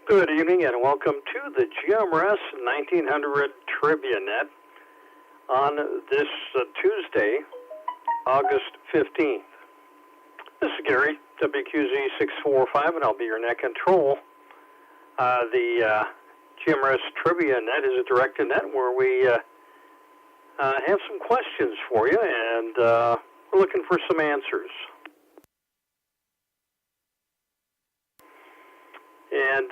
Good evening and welcome to the GMRS 1900 Trivia Net on this Tuesday, August 15th. This is Gary, WQZ645, and I'll be your net control. The GMRS Trivia Net is a directed net where we have some questions for you, and we're looking for some answers. And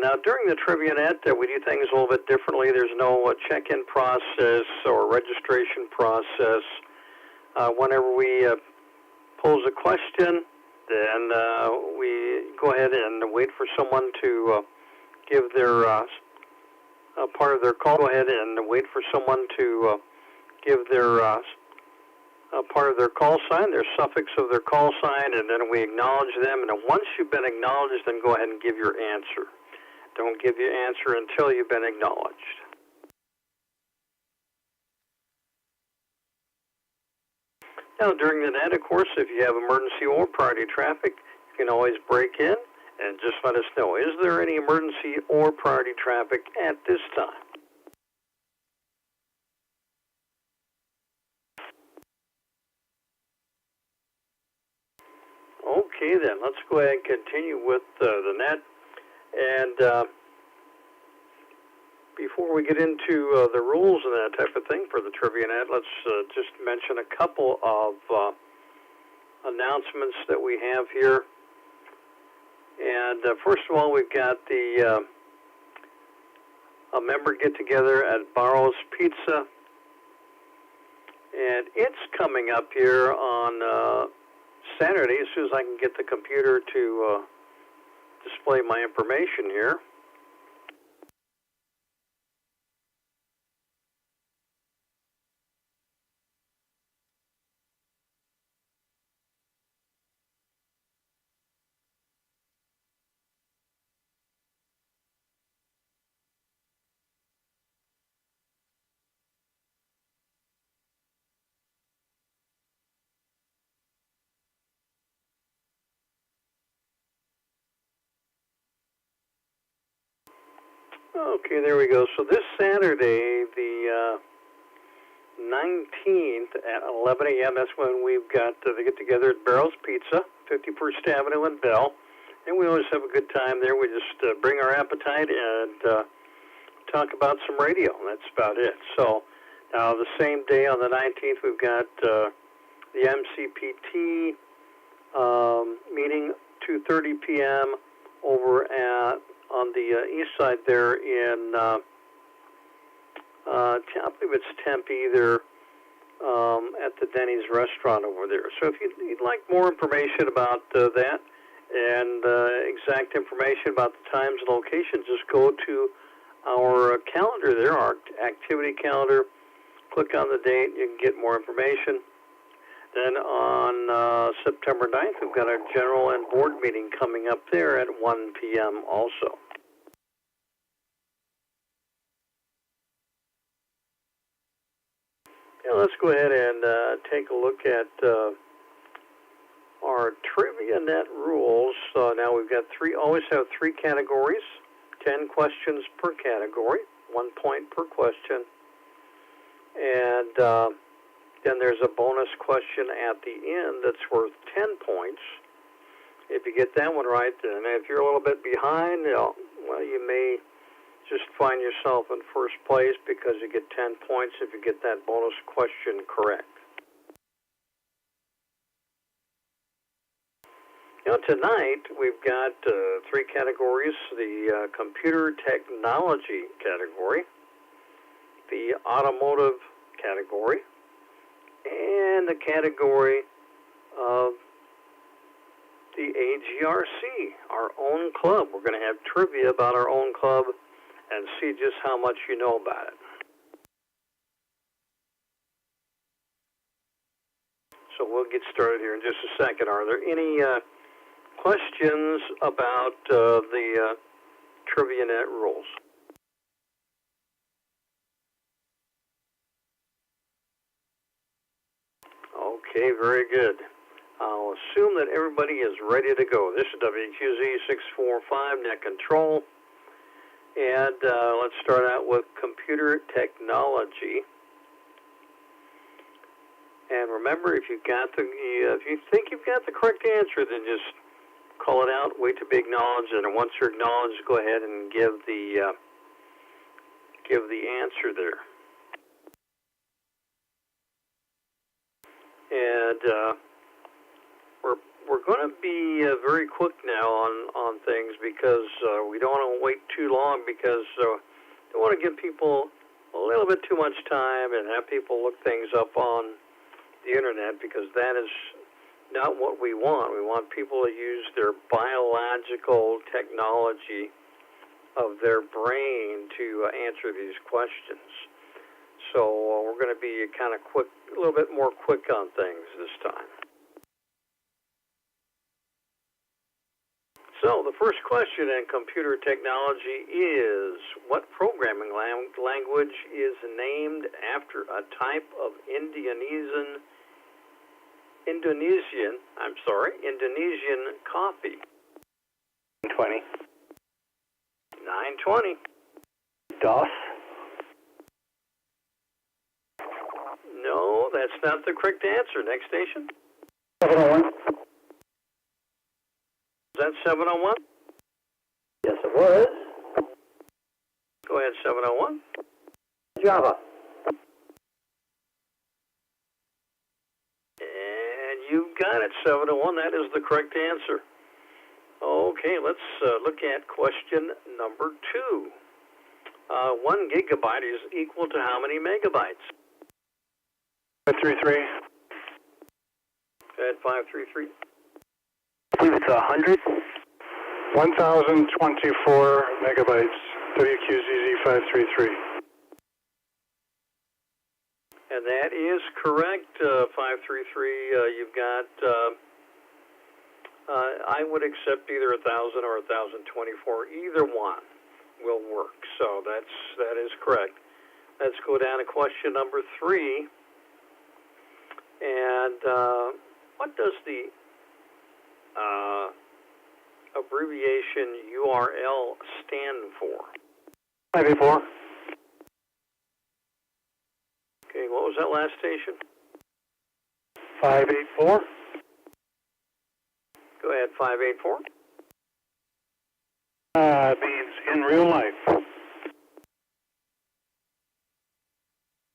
now during the Trivia Net, we do things a little bit differently. There's no check-in process or registration process. Whenever we pose a question, then we go ahead and wait for someone to give their part of their call. Go ahead and wait for someone to give their part of their call sign, their suffix of their call sign, and then we acknowledge them. And then once you've been acknowledged, then go ahead and give your answer. Don't give your answer until you've been acknowledged. Now, during the net, of course, if you have emergency or priority traffic, you can always break in and just let us know. Is there any emergency or priority traffic at this time? Okay, then, let's go ahead and continue with the net. And before we get into the rules and that type of thing for the Trivia Net, let's just mention a couple of announcements that we have here. And first of all, we've got the a member get-together at Barrow's Pizza. And it's coming up here on Saturday, as soon as I can get the computer to display my information here. Okay, there we go. So this Saturday, the 19th at 11 a.m., that's when we've got the get-together at Barrow's Pizza, 51st Avenue in Bell. And we always have a good time there. We just bring our appetite and talk about some radio. That's about it. So now the same day on the 19th, we've got the MCPT meeting, 2:30 p.m. over at on the east side there in, I believe it's Tempe there, at the Denny's restaurant over there. So if you'd like more information about that and exact information about the times and locations, just go to our calendar there, our activity calendar. Click on the date, you can get more information. Then on September 9th, we've got our general and board meeting coming up there at 1 p.m. also. Now let's go ahead and take a look at our Trivia Net rules. Now we've got always have three categories, 10 questions per category, 1 point per question. And then there's a bonus question at the end that's worth 10 points. If you get that one right, then if you're a little bit behind, well, you may just find yourself in first place because you get 10 points if you get that bonus question correct. Now tonight we've got three categories: the computer technology category, the automotive category, and the category of the AZGMRS, our own club. We're going to have trivia about our own club and see just how much you know about it. So we'll get started here in just a second. Are there any questions about the Trivia Net rules? Okay, very good. I'll assume that everybody is ready to go. This is WQZ645 Net Control. And let's start out with computer technology. And remember, if you think you've got the correct answer, then just call it out, wait to be acknowledged, and once you're acknowledged, go ahead and give the answer there. And we're going to be very quick now on things because we don't want to wait too long, because we want to give people a little bit too much time and have people look things up on the internet, because that is not what we want. We want people to use their biological technology of their brain to answer these questions. So we're going to be kind of quick, a little bit more quick on things this time. So the first question in computer technology is, what programming language is named after a type of Indonesian coffee? 20. 920. DOS? No, that's not the correct answer. Next station. 701. Is that 701? Yes, it was. Go ahead, 701. Java. And you've got it, 701. That is the correct answer. Okay, let's look at question number 2. 1 gigabyte is equal to how many megabytes? 533. Go ahead, 533. I believe it's 100. 1024 megabytes. WQZZ533. And that is correct, 533. You've got, I would accept either 1000 or 1024. Either one will work. So that is correct. Let's go down to question number 3. And what does the abbreviation URL stand for? 584. Okay, what was that last station? 584. Go ahead, 584. Means in real life.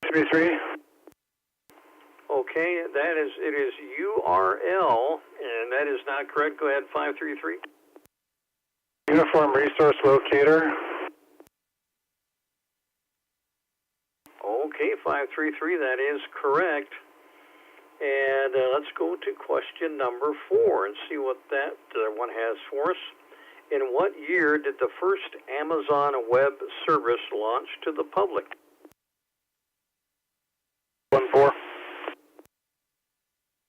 33. Okay, it is URL, and that is not correct. Go ahead, 533. Uniform Resource Locator. Okay, 533, that is correct. And let's go to question number 4 and see what that one has for us. In what year did the first Amazon Web Service launch to the public? 14.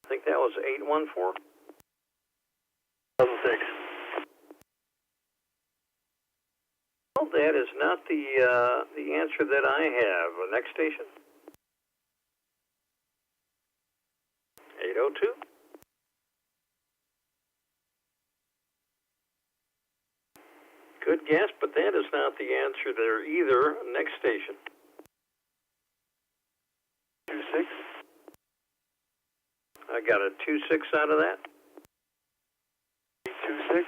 I think that was 814. 2006. Well, that is not the answer that I have. Next station. 802. Good guess, but that is not the answer there either. Next station. 26. I got a 26 out of that. 326.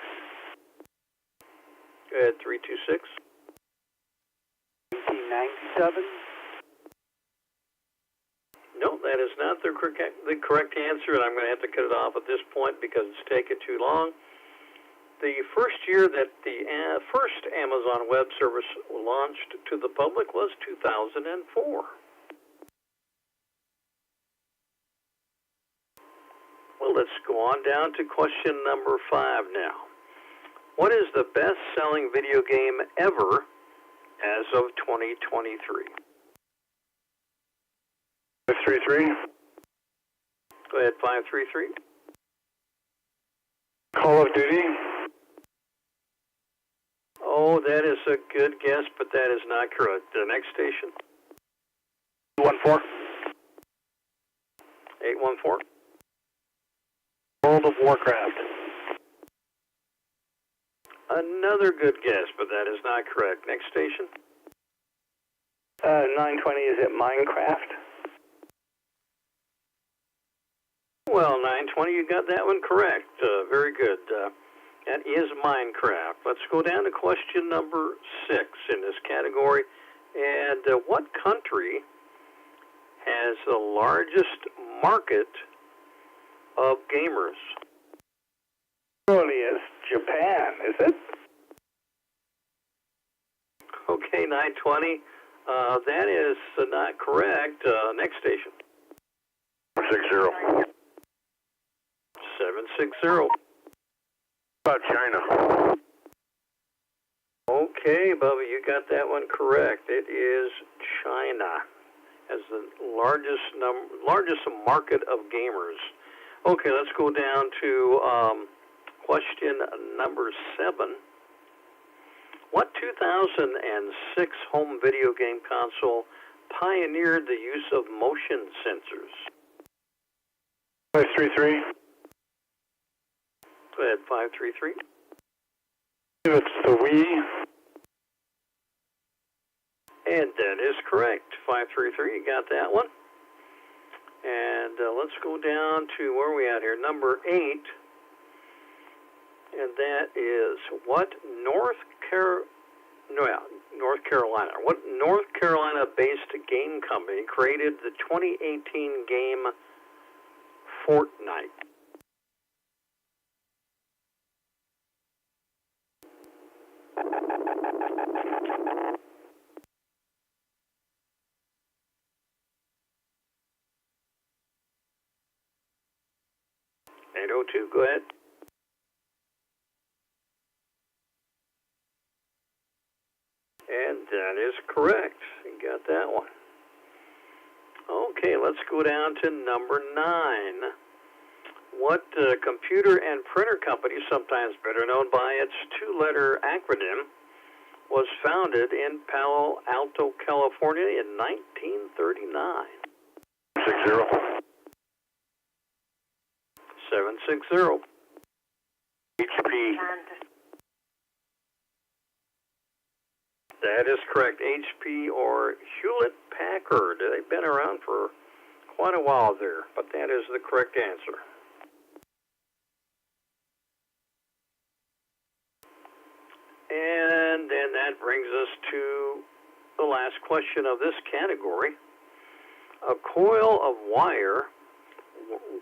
Go ahead, 326. 1897. No, that is not the correct answer, and I'm going to have to cut it off at this point because it's taken too long. The first year that the first Amazon Web Service launched to the public was 2004. Well, let's go on down to question number 5 now. What is the best-selling video game ever as of 2023? 533. Go ahead, 533. Call of Duty. Oh, that is a good guess, but that is not correct. The next station. 14. 814. World of Warcraft. Another good guess, but that is not correct. Next station. 920, is it Minecraft? Well, 920, you got that one correct. Very good. That is Minecraft. Let's go down to question number 6 in this category. And what country has the largest market of gamers? Surely it's Japan, is it? Okay, 920. That is not correct. Next station. 60. 760. About China. Okay, Bubba, you got that one correct. It is China as the largest market of gamers. Okay, let's go down to question number 7. What 2006 home video game console pioneered the use of motion sensors? 533. Go ahead, 533. It's the Wii. And that is correct. 533, you got that one. And let's go down to where are we at here? Number 8. And that is what North Carolina. What North Carolina-based game company created the 2018 game Fortnite? Go ahead. And that is correct. You got that one. Okay, let's go down to number 9. What computer and printer company, sometimes better known by its 2-letter acronym, was founded in Palo Alto, California in 1939? 60. 760. HP. That is correct. HP or Hewlett Packard. They've been around for quite a while there, but that is the correct answer. And then that brings us to the last question of this category. A coil of wire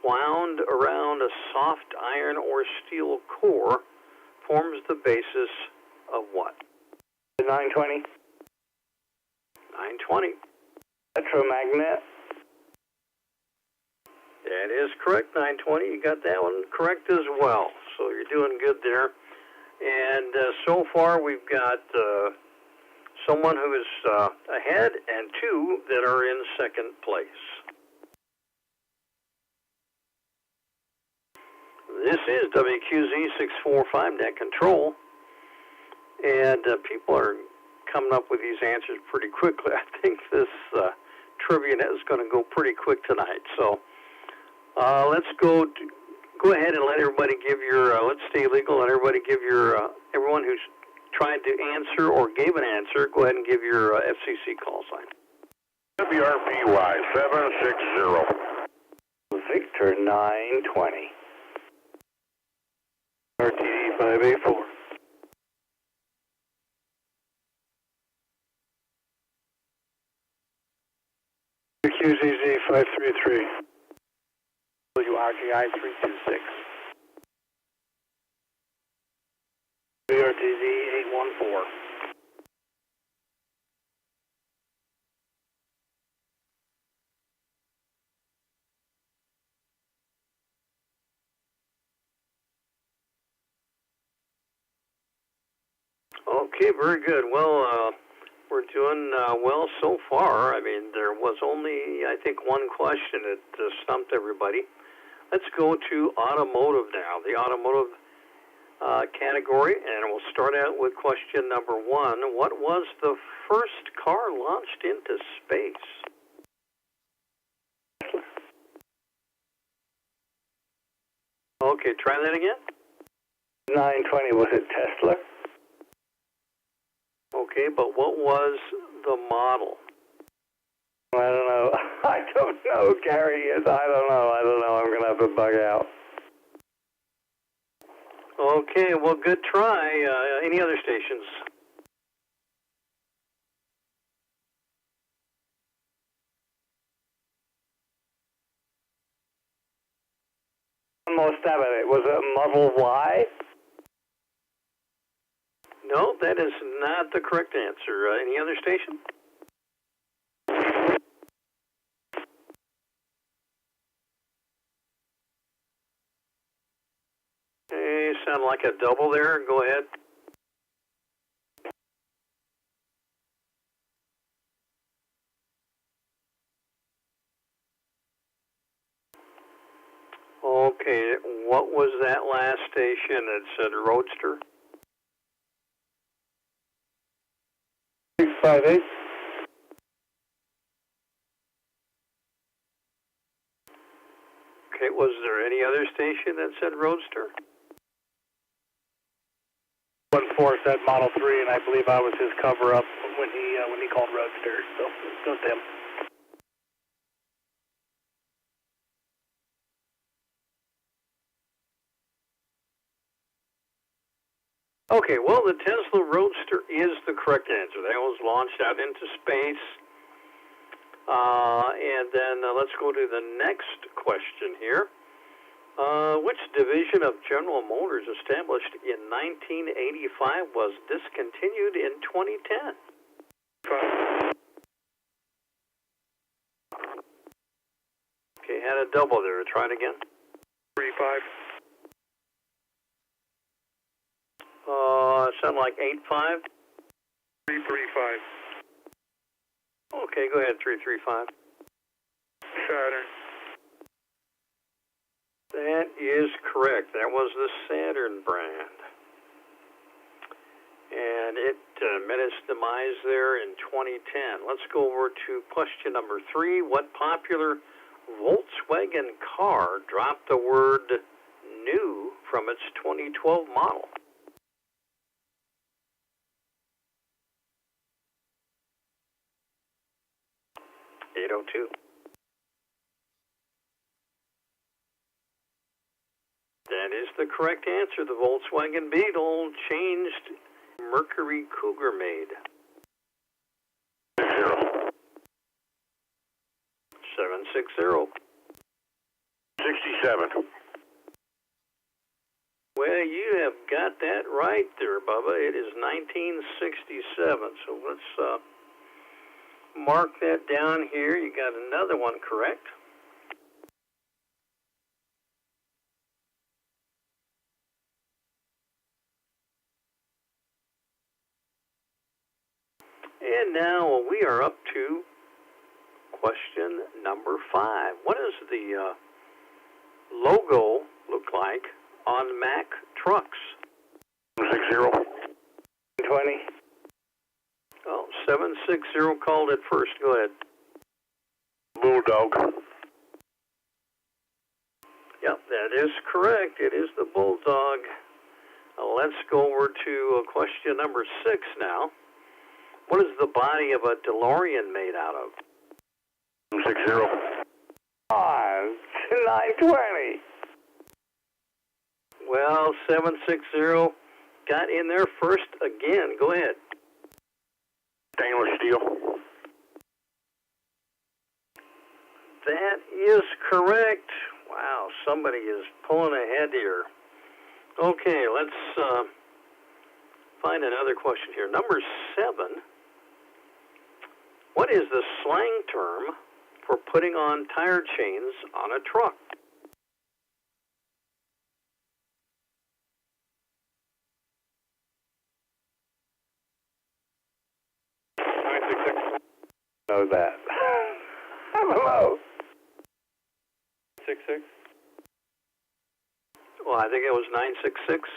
wound around a soft iron or steel core forms the basis of what? 920. 920. Electromagnet. That is correct, 920. You got that one correct as well. So you're doing good there. And so far we've got someone who is ahead and 2 that are in second place. This is WQZ 645 Net Control, and people are coming up with these answers pretty quickly. I think this trivia net is going to go pretty quick tonight. So let's go ahead and let everybody give your, let's stay legal, let everybody give your, everyone who's tried to answer or gave an answer, go ahead and give your FCC call sign. WRPY 760. Victor 920. RTD 584. QZZ 533. WRGI 326. WRTZ 814. Okay, very good. Well, we're doing well so far. I mean, there was only, I think, one question that stumped everybody. Let's go to automotive now, the automotive category, and we'll start out with question number 1. What was the first car launched into space? Okay, try that again. 920, was it Tesla? Okay, but what was the model? I don't know. I don't know, Gary. I don't know. I'm going to have to bug out. Okay, well, good try. Any other stations? One more stab at it. Was it Model Y? No, that is not the correct answer. Any other station? Hey, sound like a double there. Go ahead. Okay, what was that last station that said Roadster? 658. Okay, was there any other station that said Roadster? 14 said Model 3, and I believe I was his cover-up when he called Roadster. So it goes to him. Okay, well, the Tesla Roadster is the correct answer. That was launched out into space. And then let's go to the next question here. Which division of General Motors established in 1985 was discontinued in 2010? Okay, had a double there. Try it again. 35. Sound like 85? 335. Okay, go ahead, 335. Saturn. That is correct. That was the Saturn brand. And it met its demise there in 2010. Let's go over to question number 3. What popular Volkswagen car dropped the word new from its 2012 model? .802. That is the correct answer. The Volkswagen Beetle changed Mercury Cougar made. 760. 67. Well, you have got that right there, Bubba. It is 1967. So let's mark that down here. You got another one correct. And now we are up to question number 5. What does the logo look like on Mack trucks? 60. 20. Oh, 760 called it first. Go ahead. Bulldog. Yep, that is correct. It is the Bulldog. Let's go over to question number 6 now. What is the body of a DeLorean made out of? 60. 920. Well, 760 got in there first again. Go ahead. Stainless steel. That is correct. Wow, somebody is pulling ahead here. Okay, let's find another question here. Number 7. What is the slang term for putting on tire chains on a truck? Know that. Hello. 66. Well, I think it was 966.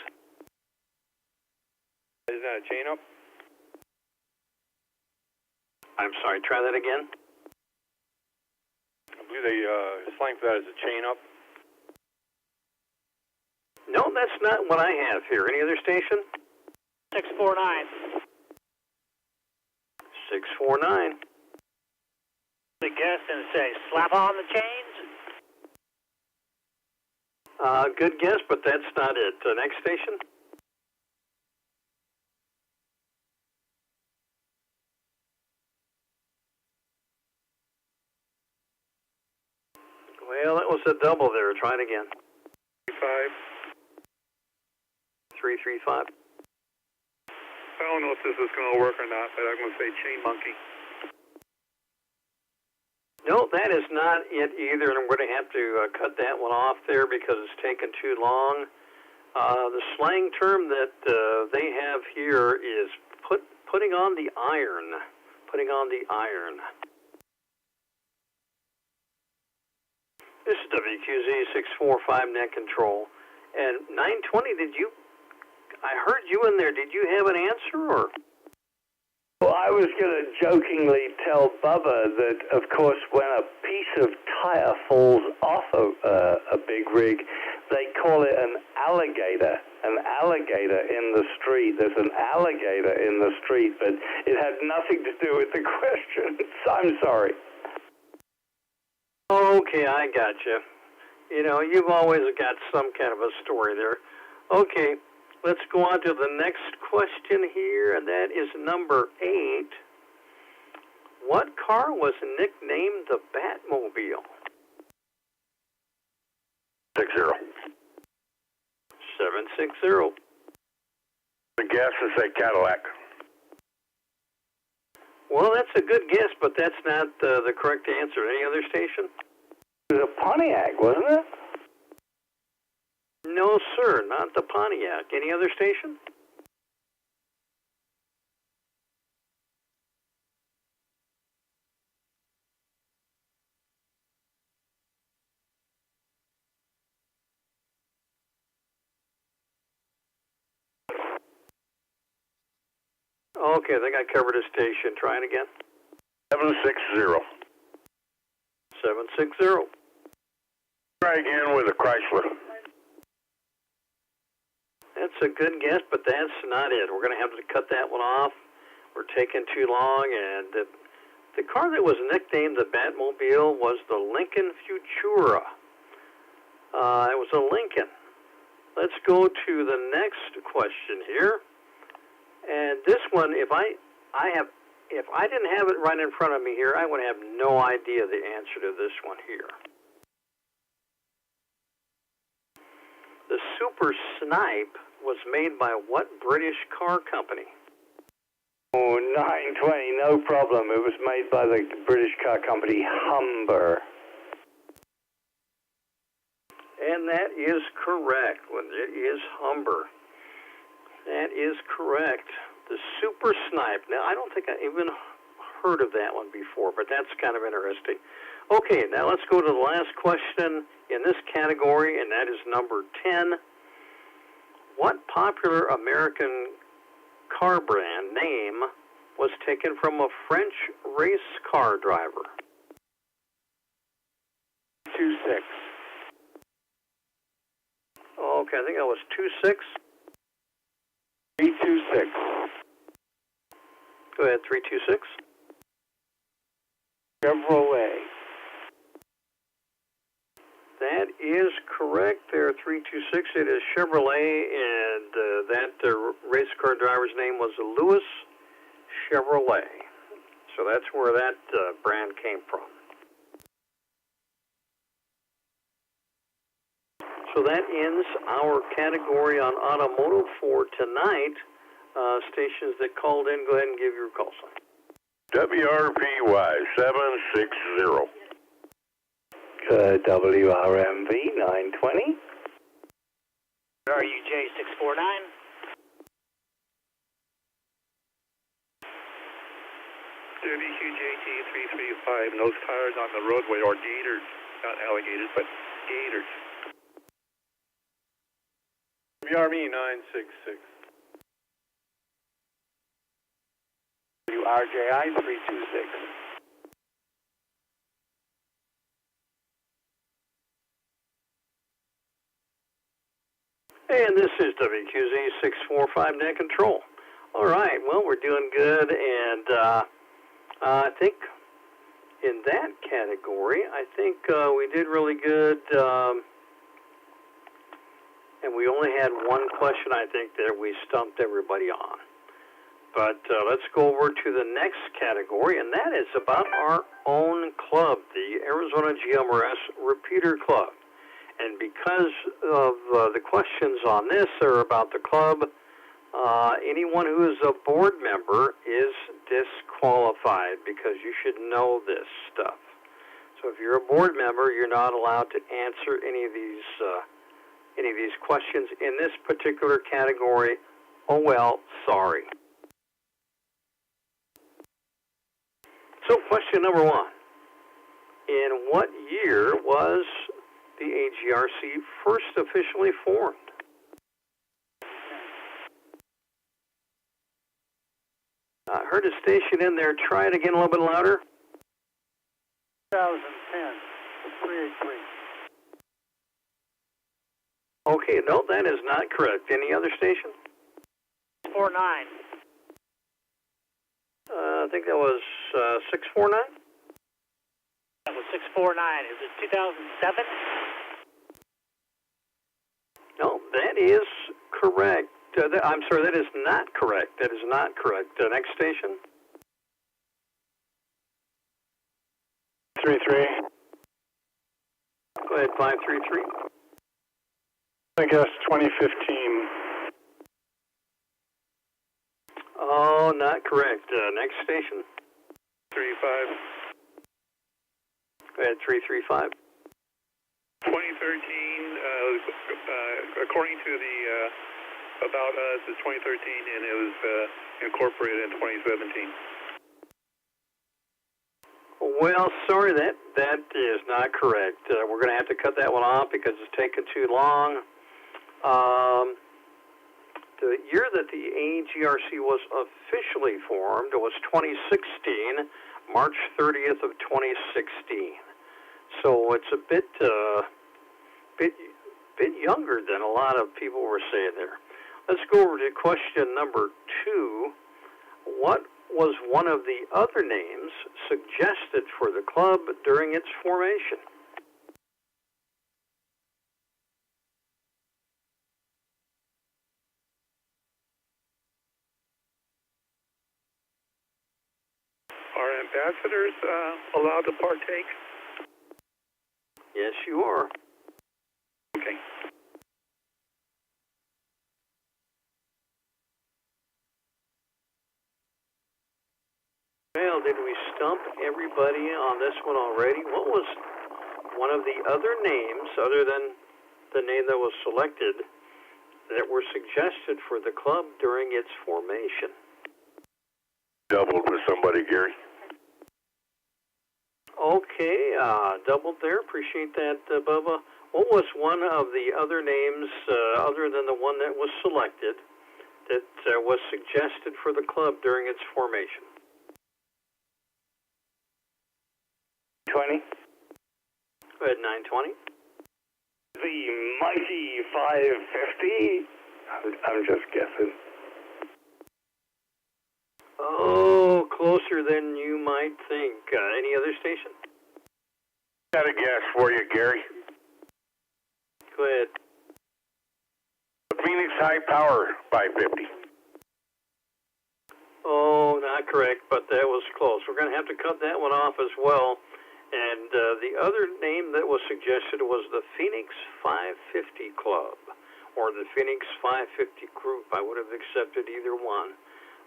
Is that a chain up? I'm sorry, try that again. I believe they slang for that as a chain up. No, that's not what I have here. Any other station? 649. 649. The guess and say, slap on the chains. Good guess, but that's not it. Next station. Well, that was a double there. Try it again. 335. I don't know if this is going to work or not, but I'm going to say chain monkey. No, that is not it either, and I'm going to have to cut that one off there because it's taken too long. The slang term that they have here is putting on the iron. Putting on the iron. This is WQZ 645 net control. And 920, I heard you in there. Did you have an answer or? Well, I was going to jokingly tell Bubba that, of course, when a piece of tire falls off a big rig, they call it an alligator. An alligator in the street. There's an alligator in the street, but it had nothing to do with the question. I'm sorry. Okay, I got you. You know, you've always got some kind of a story there. Okay, let's go on to the next question here, and that is number 8. What car was nicknamed the Batmobile? 60. 760. The guess is say Cadillac. Well, that's a good guess, but that's not the correct answer. Any other station? It was a Pontiac, wasn't it? No, sir, not the Pontiac. Any other station? Okay, I think I covered a station. Try it again. 760. 760. Try again with a Chrysler. That's a good guess, but that's not it. We're going to have to cut that one off. We're taking too long, and the car that was nicknamed the Batmobile was the Lincoln Futura. It was a Lincoln. Let's go to the next question here. And this one, if I didn't have it right in front of me here, I would have no idea the answer to this one here. The Super Snipe was made by what British car company? Oh, 920, no problem. It was made by the British car company Humber. And that is correct. Well, it is Humber. That is correct. The Super Snipe. Now, I don't think I even heard of that one before, but that's kind of interesting. Okay, now let's go to the last question in this category, and that is number 10. What popular American car brand name was taken from a French race car driver? 26. Okay, I think that was 26. 326. Go ahead, 326. Chevrolet. That is correct there, 326. It is Chevrolet, and that race car driver's name was Louis Chevrolet. So that's where that brand came from. So that ends our category on automotive for tonight. Stations that called in, go ahead and give your call sign. WRPY 760. WRMV 920. RUJ 649. WQJT 335. Nose tires on the roadway, or gators. Not alligators, but gators. WRME 966. WRJI 326. And this is WQZ 645 Net Control. All right, well, we're doing good, and I think in that category, I think we did really good, and we only had one question, I think, that we stumped everybody on. But let's go over to the next category, and that is about our own club, the Arizona GMRS Repeater Club. And because of the questions on this are about the club, anyone who is a board member is disqualified because you should know this stuff. So if you're a board member, you're not allowed to answer any of these questions in this particular category. Oh well, sorry. So question number one. In what year was the AGRC first officially formed? I heard a station in there. Try it again a little bit louder. 2010, 383. Okay, no, that is not correct. Any other station? 49. I think that was 649. That was 649. Is it 2007? No, that is correct. I'm sorry, that is not correct. That is not correct. The next station? 33. Go ahead, 533. I guess 2015. Oh, not correct. Next station? 35. Go ahead, 335. 2013, according to the About Us, it's 2013, and it was incorporated in 2017. Well, sorry, that is not correct. We're going to have to cut that one off because it's taken too long. The year that the AGRC was officially formed was 2016, March 30th of 2016. So it's a bit younger than a lot of people were saying there. Let's go over to question number 2. What was one of the other names suggested for the club during its formation? Are ambassadors allowed to partake? Yes, you are. Okay. Well, did we stump everybody on this one already? What was one of the other names, other than the name that was selected, that were suggested for the club during its formation? Doubled with somebody, Gary. Okay, doubled there. Appreciate that, Bubba. What was one of the other names, other than the one that was selected, that was suggested for the club during its formation? 20. Go ahead, 920. The mighty 550. I'm just guessing. Oh, closer than you might think. Any other station? Got a guess for you, Gary. Go ahead. Phoenix High Power 550. Oh, not correct, but that was close. We're going to have to cut that one off as well. And the other name that was suggested was the Phoenix 550 Club, or the Phoenix 550 Group. I would have accepted either one.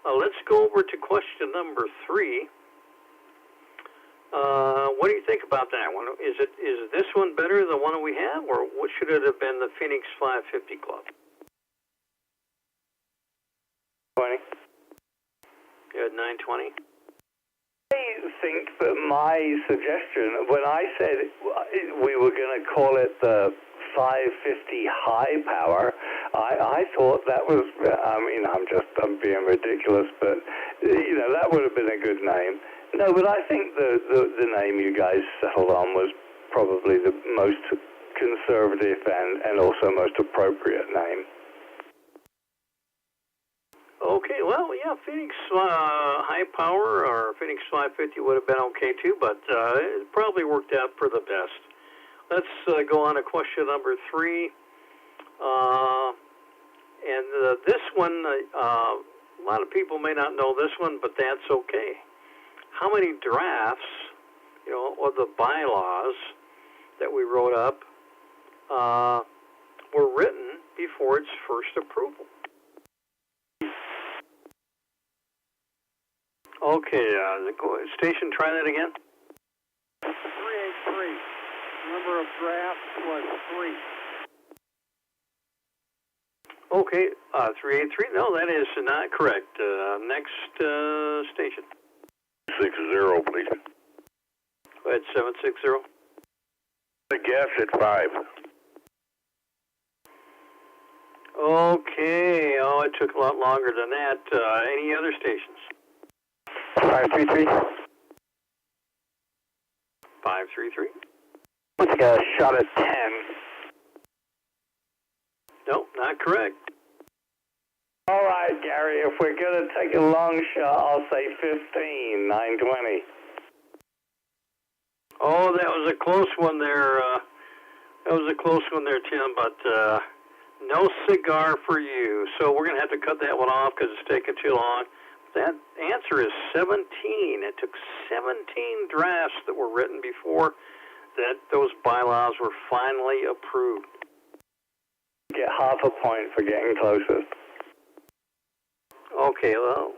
Let's go over to question number 3. What do you think about that one? Is this one better than the one we have, or what should it have been, the Phoenix 550 Club? 20. You had 920. I think that my suggestion, when I said we were going to call it the 550 high power, I thought that was, I'm being ridiculous, but, that would have been a good name. No, but I think the name you guys settled on was probably the most conservative and also most appropriate name. Okay, well, yeah, Phoenix high power or Phoenix 550 would have been okay too, but it probably worked out for the best. Let's go on to question number 3. And this one, a lot of people may not know this one, but that's okay. How many drafts, of the bylaws that we wrote up were written before its first approval? Okay, station, try that again. 383. Number of drafts was 3. Okay, 383. No, that is not correct. Next station. 60, please. Go ahead, 760. I guess at 5. Okay, it took a lot longer than that. Any other stations? 533. 533. Let's take a shot at 10. No, not correct. All right, Gary, if we're going to take a long shot, I'll say 15, 920. Oh, that was a close one there. Tim, but no cigar for you. So we're going to have to cut that one off because it's taking too long. That answer is 17. It took 17 drafts that were written before that those bylaws were finally approved. Get half a point for getting closest. Okay, well,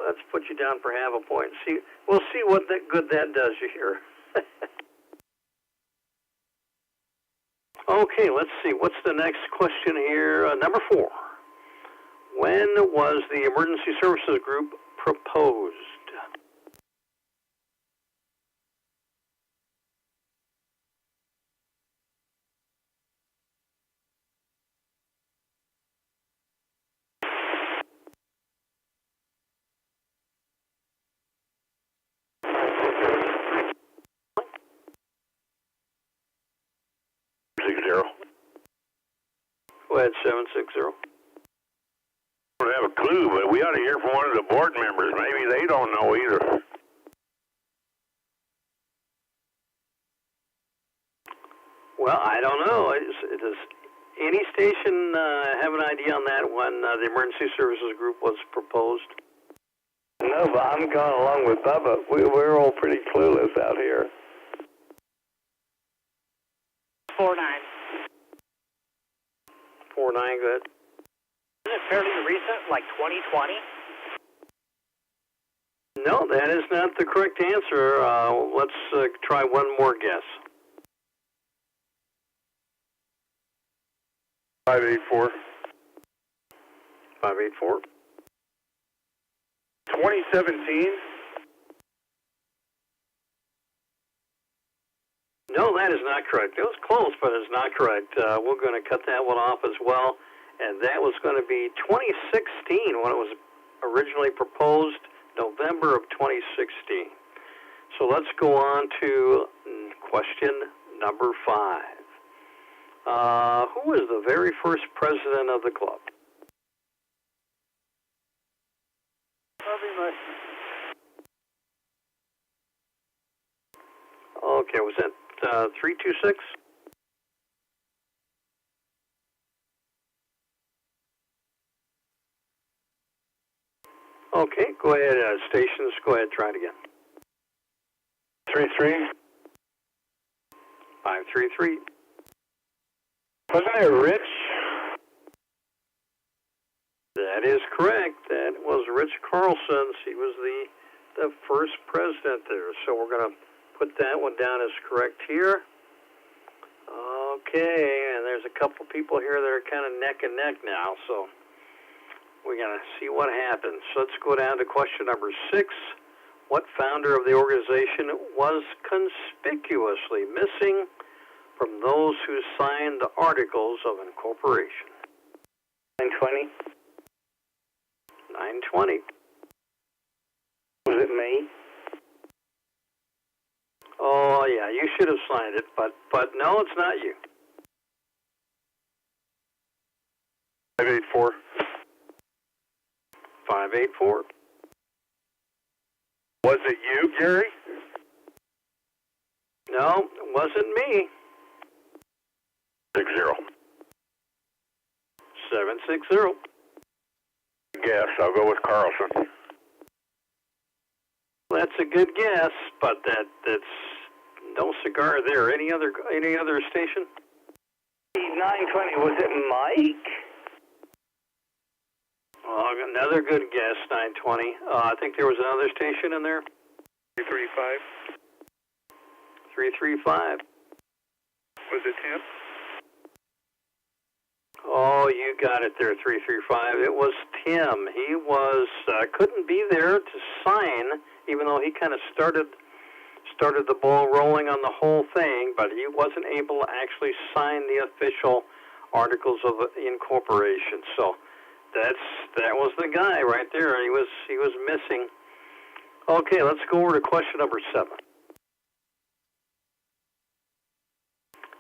let's put you down for half a point. We'll see what good that does you here. Okay, let's see. What's the next question here? Number 4. When was the Emergency Services Group proposed? Go ahead, 760. I don't have a clue, but we ought to hear from one of the board members. Maybe they don't know either. Well, I don't know. Does any station have an idea on that when the Emergency Services Group was proposed? No, but I'm going along with Bubba. We're all pretty clueless out here. 49. 49, go ahead. Isn't it fairly recent, like 2020? No, that is not the correct answer. Let's try one more guess. 584. 584. 2017. No, that is not correct. It was close, but it's not correct. We're going to cut that one off as well. And that was going to be 2016 when it was originally proposed, November of 2016. So let's go on to question number 5. Who was the very first president of the club? Okay, was that 326? Okay, go ahead, stations, go ahead, try it again. 33. 533. Wasn't it Rich? That is correct. That was Rich Carlson. He was the first president there. So we're going to put that one down as correct here. Okay, and there's a couple people here that are kind of neck and neck now, so we're going to see what happens. So let's go down to question number 6. What founder of the organization was conspicuously missing from those who signed the Articles of Incorporation? 920. 920. Was it me? Oh, yeah, you should have signed it, but no, it's not you. 584. 584. Was it you, Gary? No, it wasn't me. 60. 760. Guess I'll go with Carlson. That's a good guess, but that's no cigar there. Any other station? 920, was it Mike? Another good guess, 920. I think there was another station in there. 335. 335. Was it Tim? Oh, you got it there, 335. It was Tim. He was couldn't be there to sign, even though he kind of started the ball rolling on the whole thing, but he wasn't able to actually sign the official articles of incorporation. So that was the guy right there. He was missing. Okay, let's go over to question number 7.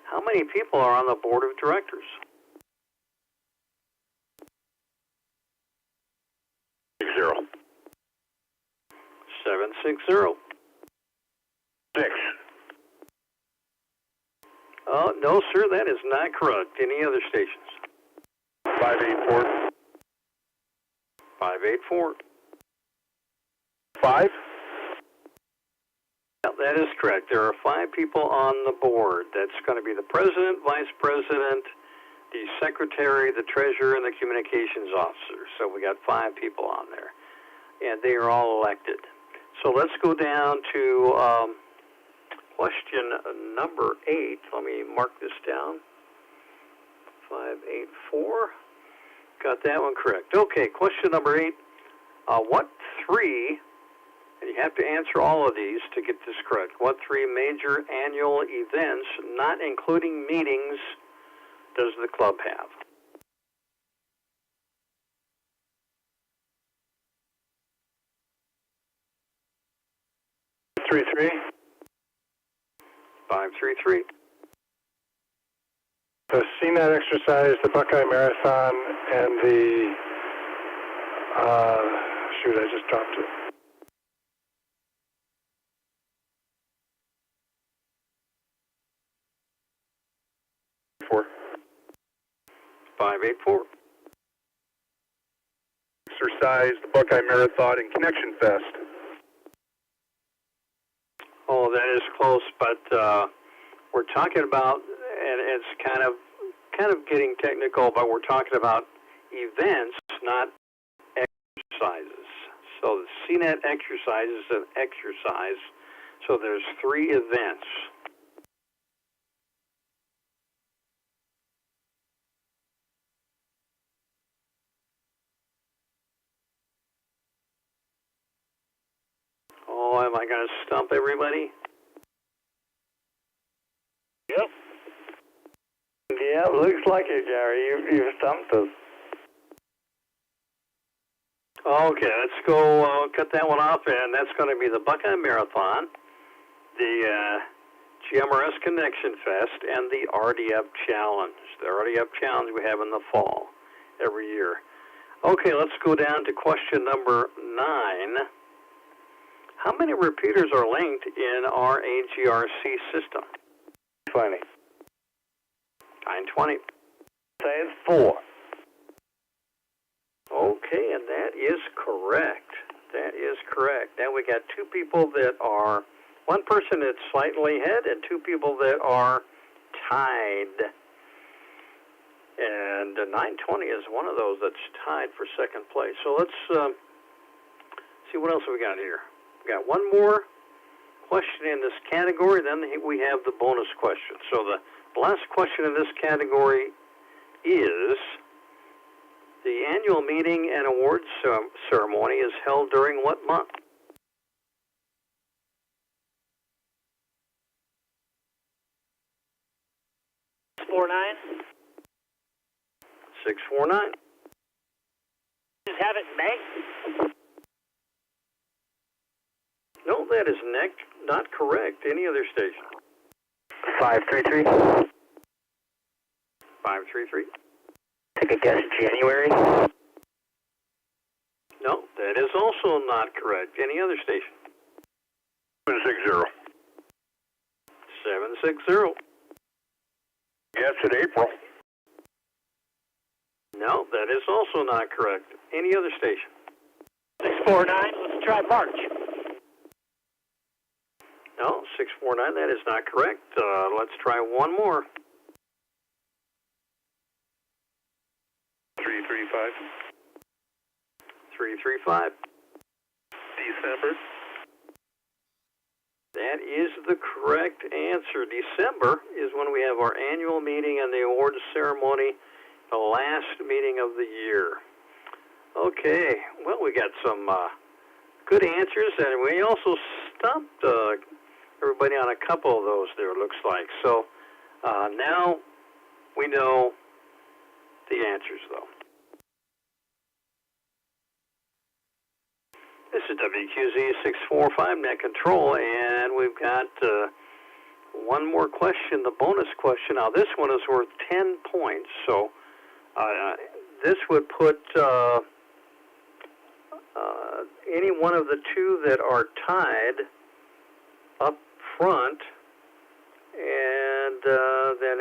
How many people are on the board of directors? 60. 760. 6. Oh, no, sir, that is not correct. Any other stations? 584. 584. 5? Yeah, that is correct. There are 5 people on the board. That's going to be the president, vice president, the secretary, the treasurer, and the communications officer. So we got 5 people on there, and they are all elected. So let's go down to question number 8. Let me mark this down. 584. Got that one correct. Okay, question number 8. What 3, and you have to answer all of these to get this correct, what 3 major annual events, not including meetings, does the club have? Three. 533. The CNET exercise, the Buckeye Marathon, and the, shoot, I just dropped it. 584. Exercise, the Buckeye Marathon, and Connection Fest. Oh, that is close, but we're talking about, and it's kind of getting technical, but we're talking about events, not exercises. So the CNET exercise is an exercise, so there's 3 events. Oh, am I going to stump everybody? Yep. Yeah, looks like it, Gary. You've stumped us. Okay, let's go cut that one off, and that's going to be the Buckeye Marathon, the GMRS Connection Fest, and the RDF Challenge. The RDF Challenge we have in the fall every year. Okay, let's go down to question number 9. How many repeaters are linked in our AZGMRS system? 20. 920. Say it's 4. Okay, and that is correct. That is correct. Now we got 2 people that are, 1 person that's slightly ahead and 2 people that are tied. And 920 is one of those that's tied for 2nd place. So let's see what else we got here. We got 1 more question in this category, then we have the bonus question. So the last question in this category is, the annual meeting and awards ceremony is held during what month? 649. 649. Just have it in May. No, that is not correct. Any other station? 533. 533. Take a guess, January? No, That is also not correct. Any other station? 760. 760. Yes, in April. No, that is also not correct. Any other station? 649, let's try March. No, 649, that is not correct. Let's try one more. 335. 335. December. That is the correct answer. December is when we have our annual meeting and the awards ceremony, the last meeting of the year. Okay, well, we got some good answers, and we also stumped everybody on a couple of those there, looks like. So now we know the answers, though. This is WQZ 645 Net Control, and we've got one more question, the bonus question. Now, this one is worth 10 points, so this would put any one of the two that are tied up front, and then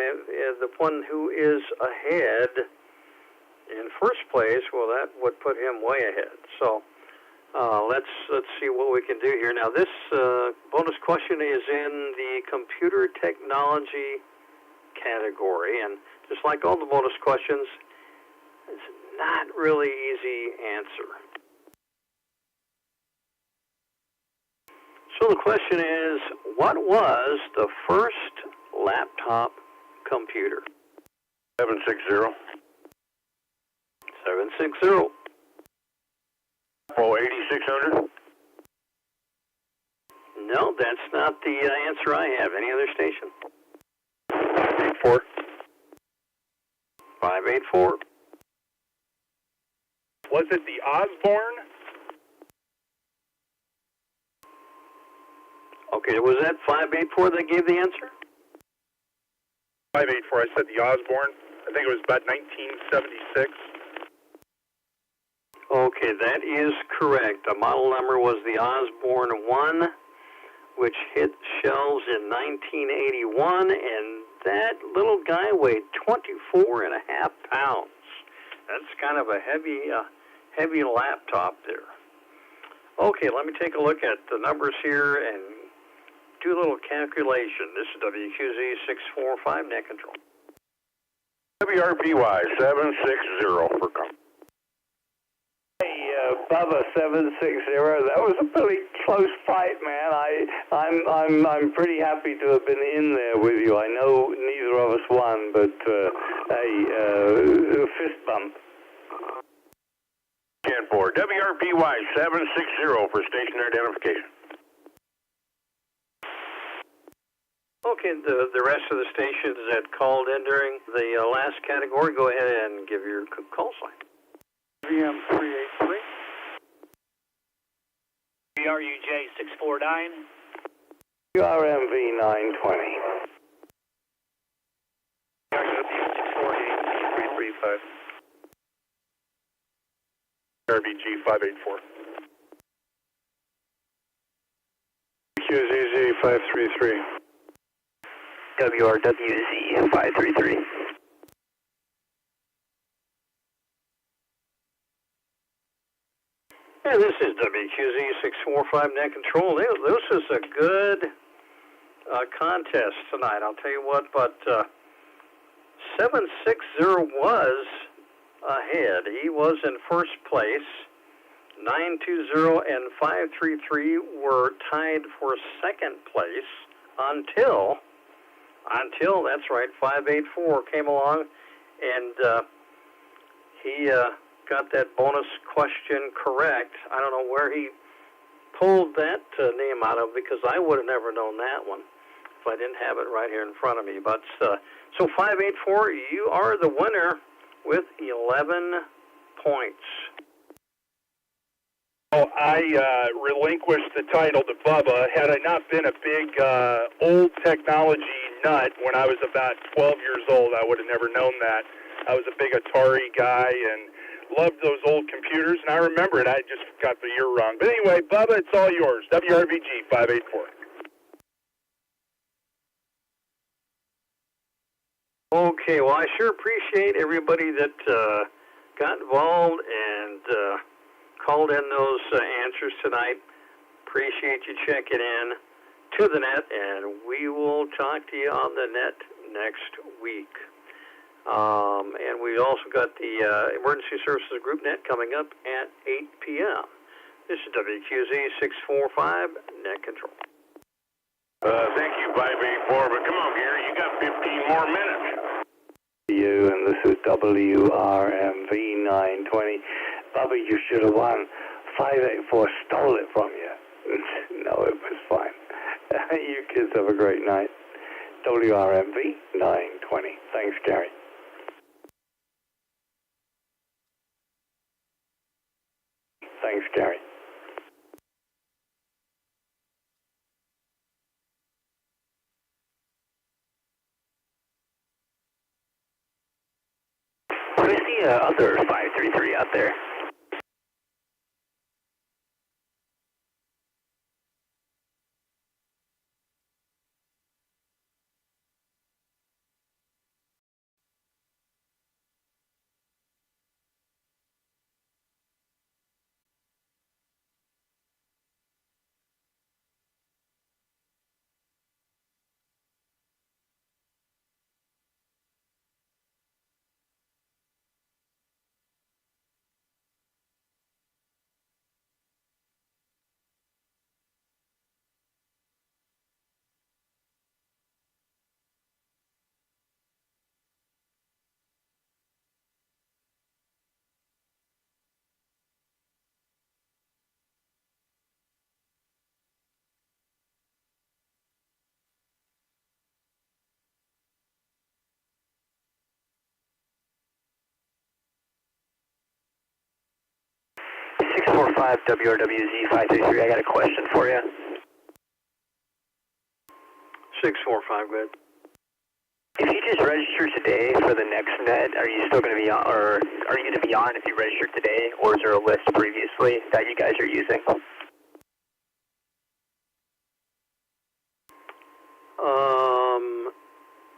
the one who is ahead in first place, well, that would put him way ahead. So let's see what we can do here. Now, this bonus question is in the computer technology category, and just like all the bonus questions, it's not really easy answer. So the question is, what was the first laptop computer? 760. 760. Oh, 8600. No, that's not the answer I have. Any other station? 584. 584. Was it the Osborne? Okay, was that 584 that gave the answer? 584. I said the Osborne. I think it was about 1976. Okay, that is correct. The model number was the Osborne 1, which hit shelves in 1981, and that little guy weighed 24.5 pounds. That's kind of a heavy laptop there. Okay, let me take a look at the numbers here and do a little calculation. This is WQZ 645 Net Control. WRPY 760 for come. Hey, Bubba 760. That was a pretty close fight, man. I'm pretty happy to have been in there with you. I know neither of us won, but hey, fist bump. 10-4. WRPY 760 for station identification. Okay, the rest of the stations that called in during the last category, go ahead and give your call sign. VM383. BRUJ 649. URMV 920. W648 335. RBG 584. QZZ 533. WRWZ 533. Yeah, this is WQZ 645 Net Control. This is a good contest tonight, I'll tell you what, but 760 was ahead. He was in first place. 920 and 533 were tied for second place until that's right, 584 came along, and he got that bonus question correct. I don't know where he pulled that name out of, because I would have never known that one if I didn't have it right here in front of me. But so 584, you are the winner with 11 points. Oh, I relinquished the title to Bubba. Had I not been a big old technology nut when I was about 12 years old, I would have never known that. I was a big Atari guy and loved those old computers, and I remember it. I just got the year wrong. But anyway, Bubba, it's all yours. WRVG 584. Okay, well, I sure appreciate everybody that got involved and called in those answers tonight. Appreciate you checking in to the net, and we will talk to you on the net next week. And we also got the Emergency Services Group Net coming up at 8 p.m. This is WQZ 645 Net Control. Thank you, 584, but come on, Gary, you got 15 more minutes. You, and this is WRMV 920. Bubba, you should have won. 584 stole it from you. No, it was fine. You kids have a great night. WRMV 920. Thanks, Gary. Thanks, Gary. Who's the other 533 out there? WRWZ 533, I got a question for you. 645, good. If you just register today for the next net, are you still going to be on, or are you going to be on if you register today, or is there a list previously that you guys are using?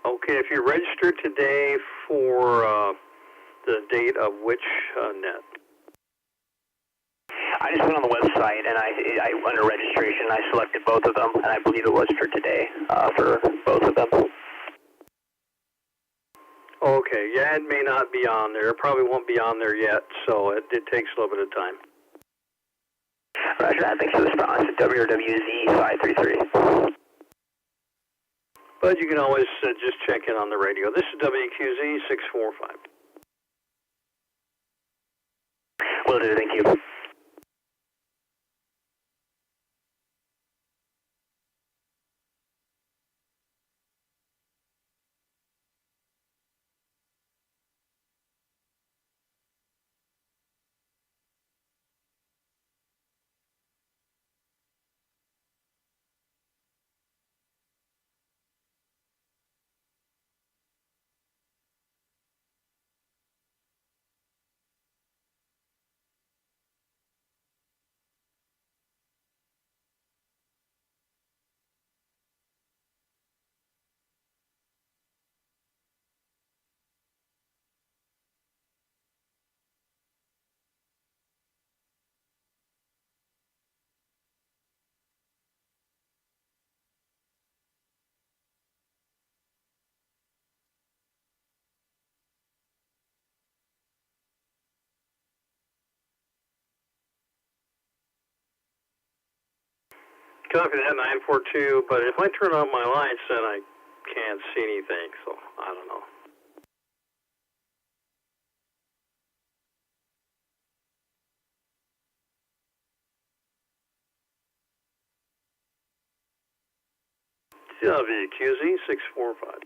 Okay, if you register today for the date of which net? I just went on the website and I under registration, I selected both of them, and I believe it was for today, for both of them. Okay, yeah, it may not be on there. It probably won't be on there yet, so it takes a little bit of time. Roger that. Thanks for the response. WRWZ 533. But you can always just check in on the radio. This is WQZ 645. Will do. Thank you. Copy that, 942, but if I turn on my lights, then I can't see anything, so I don't know. WQZ 645.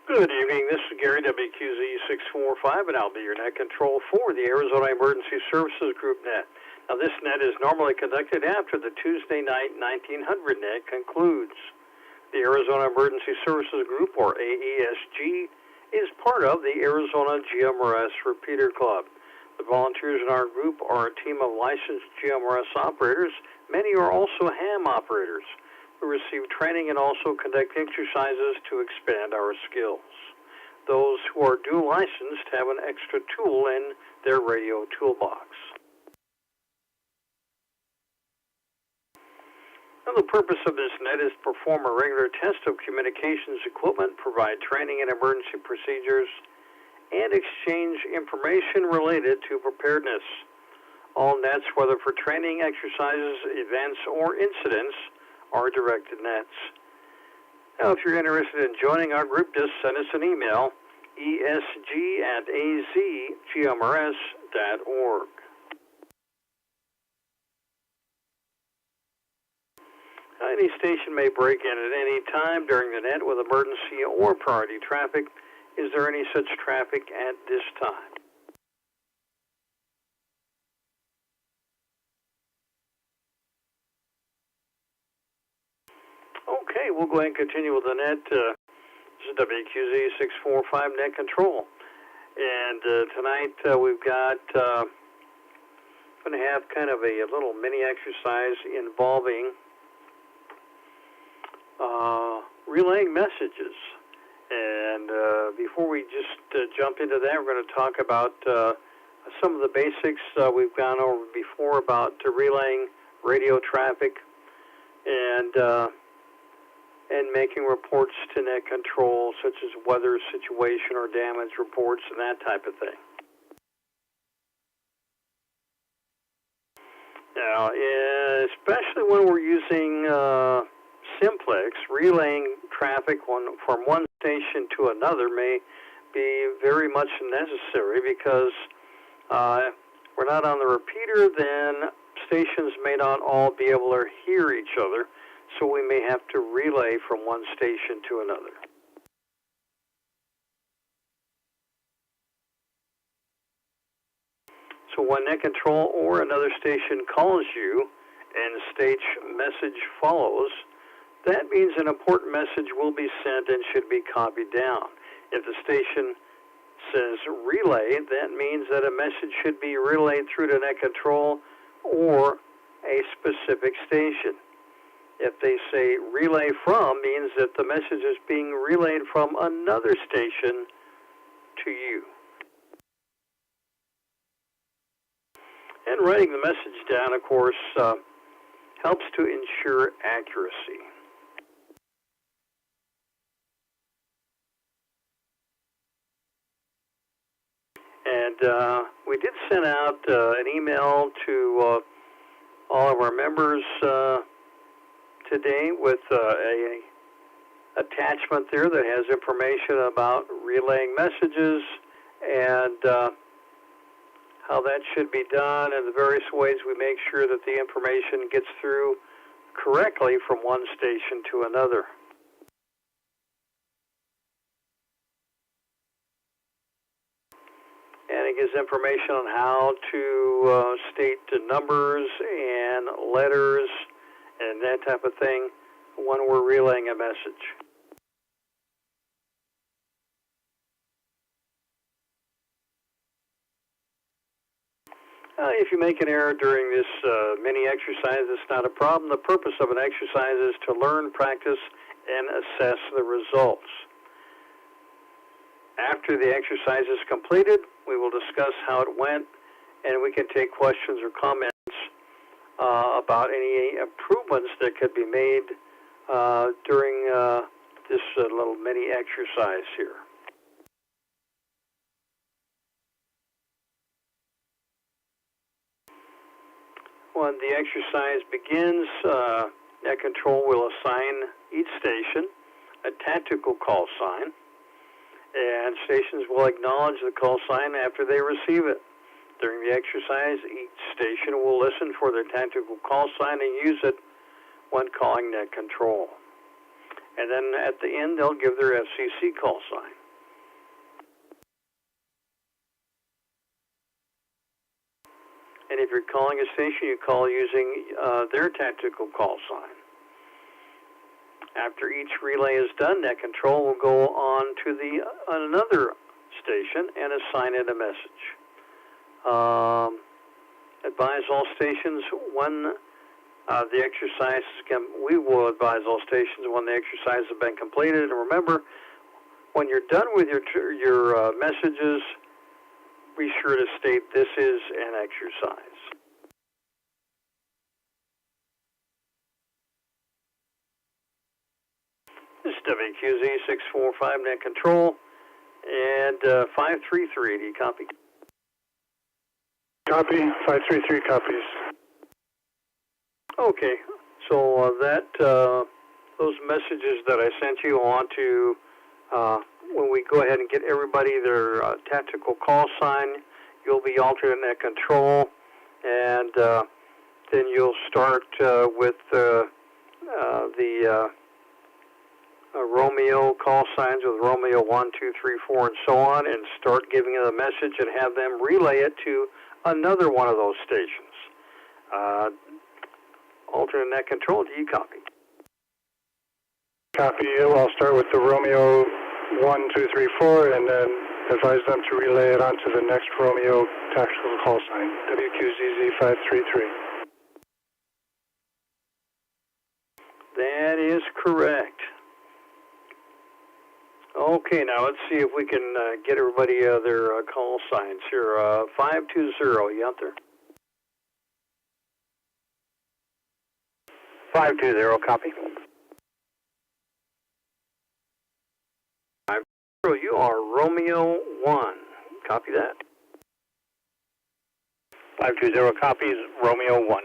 Good evening. This is Gary, WQZ645, and I'll be your net control for the Arizona Emergency Services Group net. Now, this net is normally conducted after the Tuesday night 1900 net concludes. The Arizona Emergency Services Group, or AESG, is part of the Arizona GMRS Repeater Club. The volunteers in our group are a team of licensed GMRS operators. Many are also ham operators who receive training and also conduct exercises to expand our skills. Those who are dual licensed have an extra tool in their radio toolbox. Now, the purpose of this net is to perform a regular test of communications equipment, provide training in emergency procedures, and exchange information related to preparedness. All nets, whether for training, exercises, events, or incidents, are directed nets. Now, if you're interested in joining our group, just send us an email, esg@azgmrs.org. Any station may break in at any time during the net with emergency or priority traffic. Is there any such traffic at this time? Okay, we'll go ahead and continue with the net. This is WQZ645 net control. And tonight we've got, going to have kind of a little mini exercise involving relaying messages. And before we just jump into that, we're going to talk about some of the basics we've gone over before about relaying radio traffic and making reports to net control, such as weather situation or damage reports and that type of thing. Now, especially when we're using simplex, relaying traffic from one station to another may be very much necessary because we're not on the repeater, then stations may not all be able to hear each other, so we may have to relay from one station to another. So when net control or another station calls you and stage message follows, that means an important message will be sent and should be copied down. If the station says relay, that means that a message should be relayed through to net control or a specific station. If they say relay from, means that the message is being relayed from another station to you. And writing the message down, of course, helps to ensure accuracy. And we did send out an email to all of our members today with a attachment there that has information about relaying messages and how that should be done and the various ways we make sure that the information gets through correctly from one station to another. And it gives information on how to state the numbers and letters and that type of thing when we're relaying a message. If you make an error during this mini exercise, it's not a problem. The purpose of an exercise is to learn, practice, and assess the results. After the exercise is completed, we will discuss how it went, and we can take questions or comments about any improvements that could be made during this little mini exercise here. When the exercise begins, net control will assign each station a tactical call sign, and stations will acknowledge the call sign after they receive it. During the exercise, each station will listen for their tactical call sign and use it when calling net control. And And then at the end, they'll give their FCC call sign. And if you're calling a station, you call using their tactical call sign. After each relay is done, net control will go on to another station and assign it a message. Advise all stations when the exercise we will advise all stations when the exercise has been completed. And remember, when you're done with your messages, be sure to state this is an exercise. This is WQZ 645 net control and 533. Do you copy? Copy. 533 copies. Okay, so those messages that I sent you on to when we go ahead and get everybody their tactical call sign, you'll be alternate net control, and then you'll start with the Romeo call signs with Romeo 1, 2, 3, 4, and so on, and start giving them a message and have them relay it to another one of those stations. Alternate net control, do you copy? Copy. I'll start with the Romeo 1, 2, 3, 4, and then advise them to relay it onto the next Romeo tactical call sign, WQZZ 533. That is correct. Okay, now let's see if we can get everybody their call signs here. 520, you out there? 520, copy. 520, you are Romeo 1. Copy that. 520 copies, Romeo 1.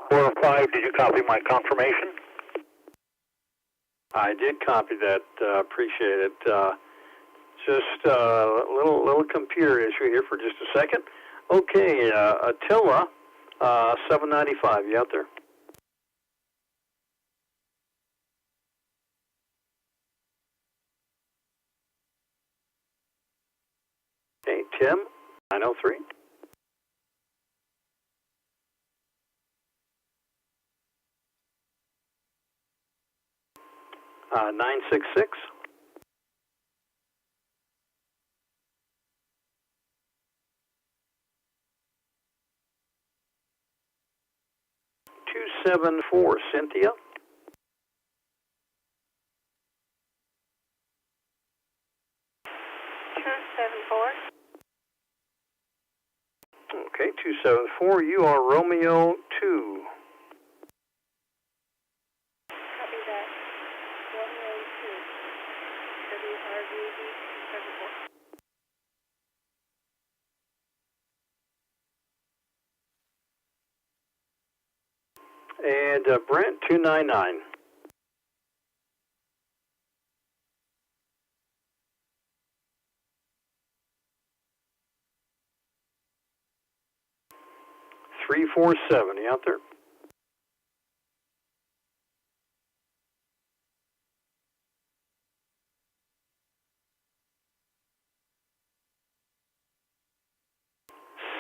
Four or 5, did you copy my confirmation? I did copy that. Appreciate it. Just a little computer issue here for just a second. Okay, Attila, 795. You out there? Okay, Tim, 903. Uh, 966. Two 274, Cynthia. Okay, 274. You are Romeo 2. Copy that. Romeo 2, WRVD 74. And Brent 299. Three 470 out there.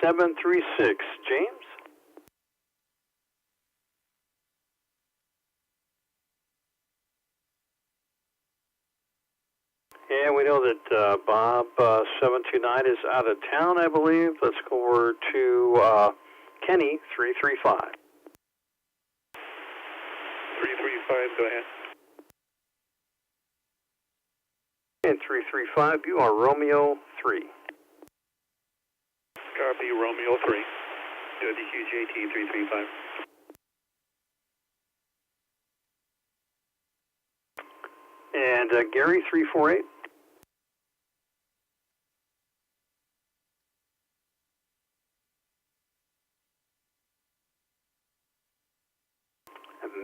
Seven 3 6, James. And we know that Bob 729 is out of town, I believe. Let's go over to Kenny 335. 335, go ahead. And 335, you are Romeo 3. Copy, Romeo 3. WQJT 335. And Gary 348.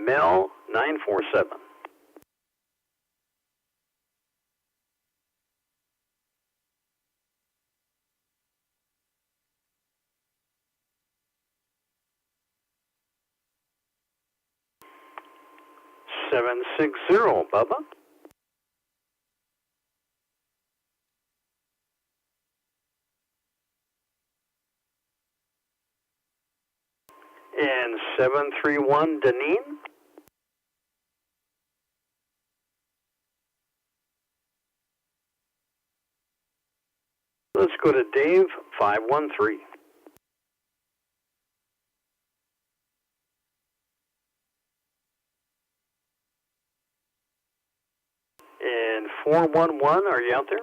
Mel 947. Seven 760, Bubba. And 731, Deneen. Let's go to Dave 513. And 411, are you out there?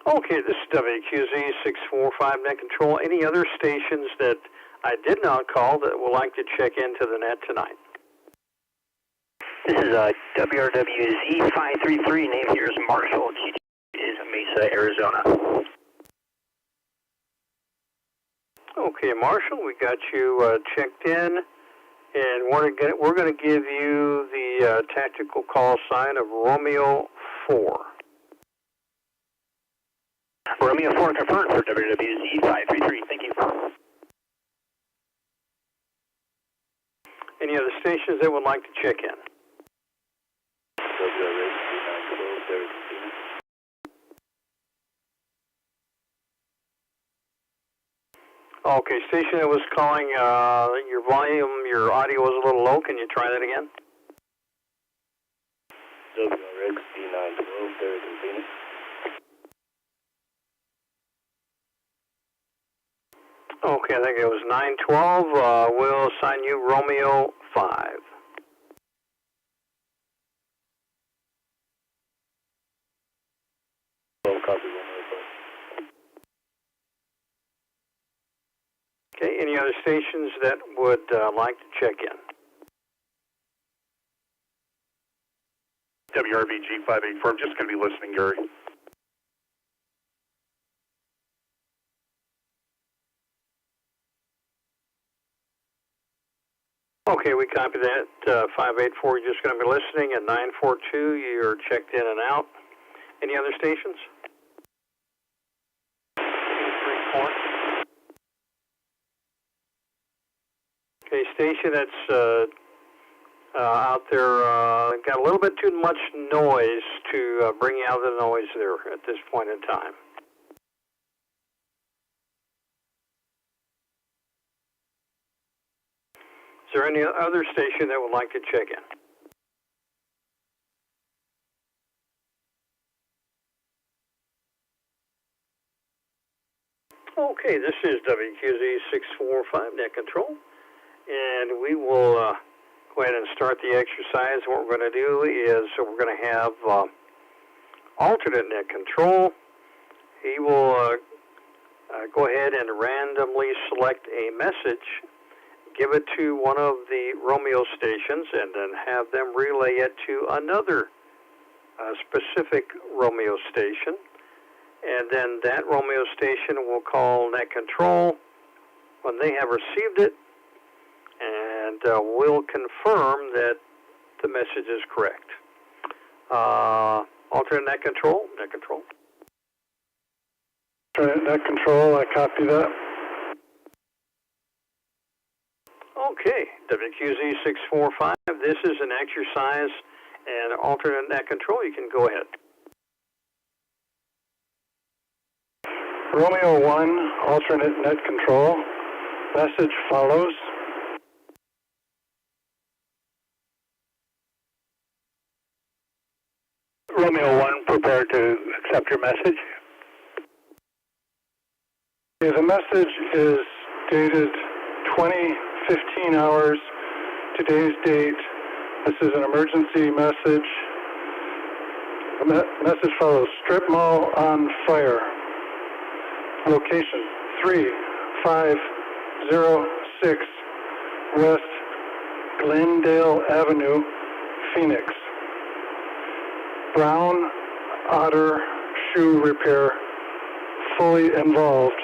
Okay, this is WQZ 645 Net Control. Any other stations that I did not call that would like to check into the net tonight? This is WRWZ 533. Name here is Marshall. GG is Mesa, Arizona. Okay, Marshall, we got you checked in, and we're going to give you the tactical call sign of Romeo 4. Romeo 4 confirmed for WWZ 533. Thank you. Any other stations that would like to check in? Okay, station that was calling, your volume, your audio was a little low. Can you try that again? WRX D912, there is in Phoenix. Okay, I think it was 912. We'll assign you Romeo 5. Okay, any other stations that would like to check in? WRVG 584, I'm just going to be listening, Gary. Okay, we copy that. 584, you're just going to be listening. At 942, you're checked in and out. Any other stations? Okay, station that's out there got a little bit too much noise to bring out the noise there at this point in time. Is there any other station that would like to check in? Okay, this is WQZ 645 Net Control, and we will go ahead and start the exercise. What we're going to do is we're going to have alternate net control. He will go ahead and randomly select a message, give it to one of the Romeo stations, and then have them relay it to another specific Romeo station. And then that Romeo station will call net control when they have received it, and we'll confirm that the message is correct. Alternate net control, net control. Alternate net control, I copy that. Okay, WQZ 645, this is an exercise and alternate net control. You can go ahead. Romeo 1, alternate net control. Message follows. Romeo 1, prepare to accept your message. Okay, the message is dated 20:15 hours, today's date. This is an emergency message. The message follows: strip mall on fire. Location 3506 West Glendale Avenue, Phoenix. Brown Otter shoe repair fully involved.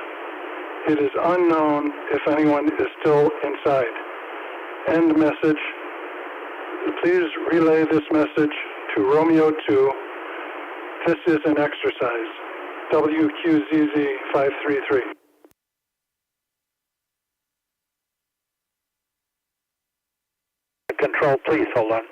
It is unknown if anyone is still inside. End message. Please relay this message to Romeo 2. This is an exercise. WQZZ 533. Control, please, hold on.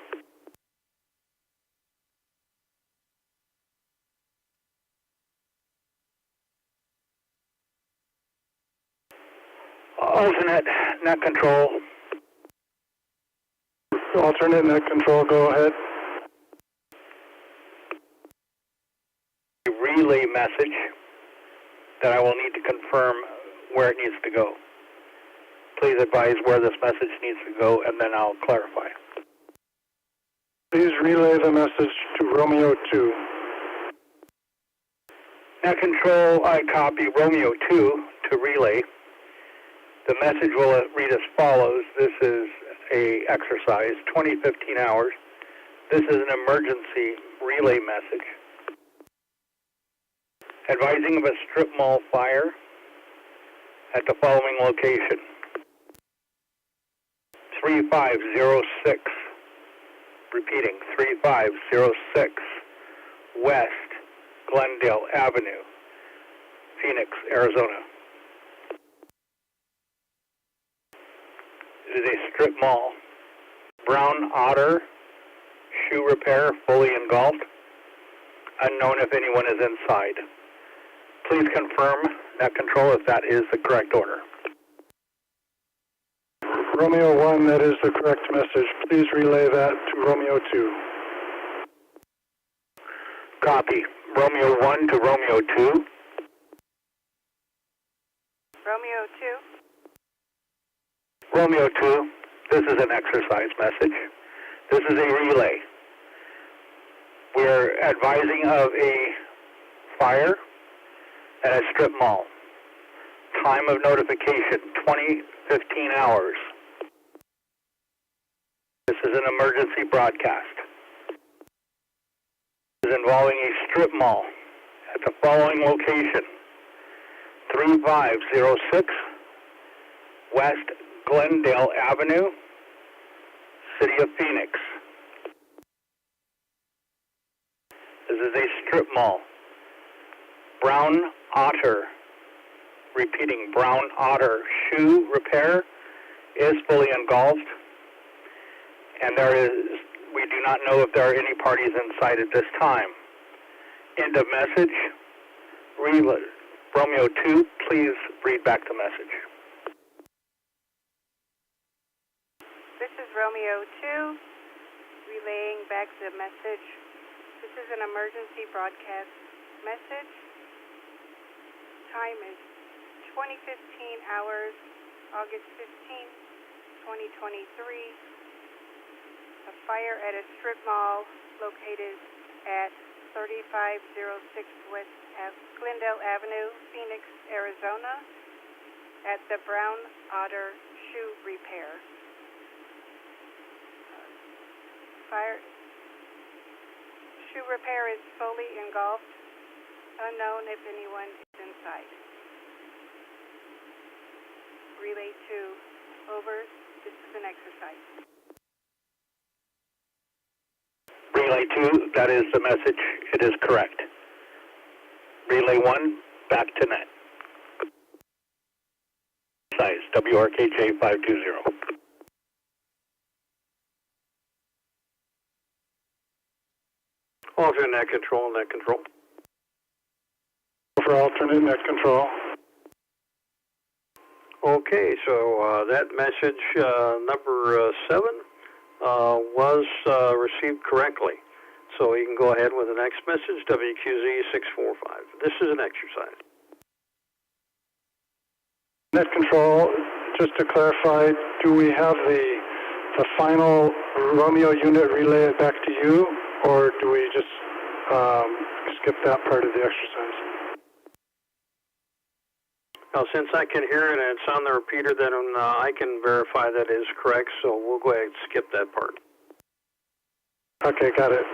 Alternate net control. Alternate net control, go ahead. Relay message that I will need to confirm where it needs to go. Please advise where this message needs to go, and then I'll clarify. Please relay the message to Romeo 2. Net control, I copy Romeo 2 to relay. The message will read as follows. This is a exercise, 2015 hours. This is an emergency relay message. Advising of a strip mall fire at the following location. 3506. Repeating, 3506 West Glendale Avenue, Phoenix, Arizona. It is a strip mall. Brown Otter shoe repair fully engulfed. Unknown if anyone is inside. Please confirm net control if that is the correct order. Romeo 1, that is the correct message. Please relay that to Romeo 2. Copy. Romeo 1 to Romeo 2. Romeo 2. Romeo 2, this is an exercise message. This is a relay. We're advising of a fire at a strip mall. Time of notification, 2015 hours. This is an emergency broadcast. This is involving a strip mall at the following location. 3506 West Glendale Avenue, City of Phoenix. This is a strip mall. Brown Otter, repeating, Brown Otter shoe repair is fully engulfed. And we do not know if there are any parties inside at this time. End of message. Romeo 2, please read back the message. This is Romeo 2, relaying back the message. This is an emergency broadcast message. Time is 2015 hours, August 15th, 2023. A fire at a strip mall located at 3506 West Glendale Avenue, Phoenix, Arizona, at the Brown Otter shoe repair. Fire shoe repair is fully engulfed. Unknown if anyone is inside. Relay 2, over. This is an exercise. Relay 2, that is the message. It is correct. Relay 1, back to net. Size, WRKJ 520. Alternate net control, net control. For alternate net control. Okay, so that message number 7 was received correctly. So you can go ahead with the next message, WQZ 645. This is an exercise. Net control, just to clarify, do we have the final Romeo unit relay it back to you, or do we just skip that part of the exercise? Now, since I can hear it and it's on the repeater, then I can verify that is correct, so we'll go ahead and skip that part. Okay, got it.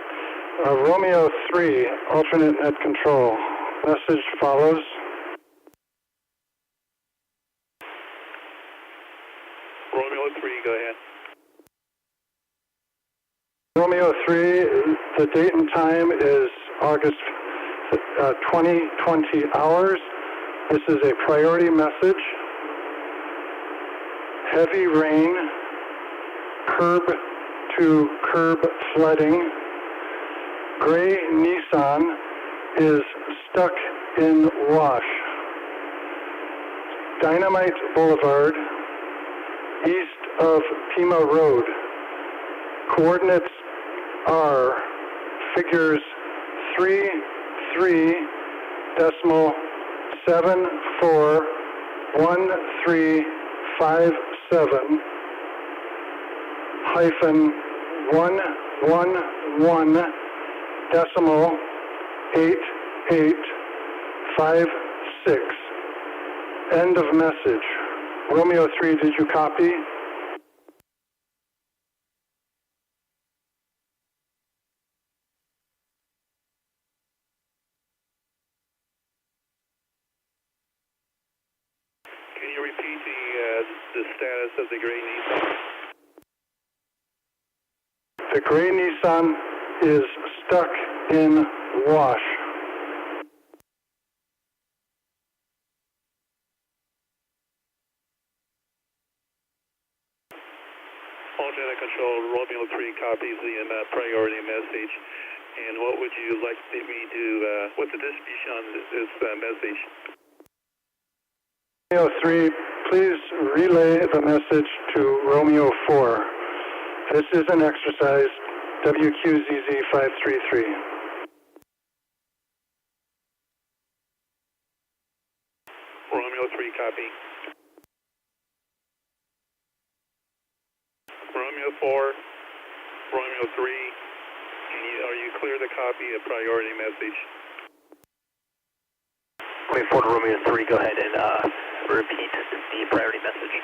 Romeo 3, alternate net control. Message follows. Romeo 3, go ahead. Romeo 3, the date and time is August 2020 hours. This is a priority message. Heavy rain, curb to curb flooding. Gray Nissan is stuck in wash. Dynamite Boulevard, east of Pima Road. Coordinates are figures 33.741357 hyphen 111.8856. End of message. Romeo 3, did you copy? Can you repeat the status of the gray Nissan? The gray Nissan is stuck in wash. Alternate control, Romeo 3 copies the priority message. And what would you like me to, what's the distribution on this message? Romeo 3, please relay the message to Romeo 4. This is an exercise, WQZZ 533. Romeo 3 copy. Romeo 4, Romeo 3, are you clear to copy a priority message? Romeo 4 to Romeo 3, go ahead and repeat the priority message.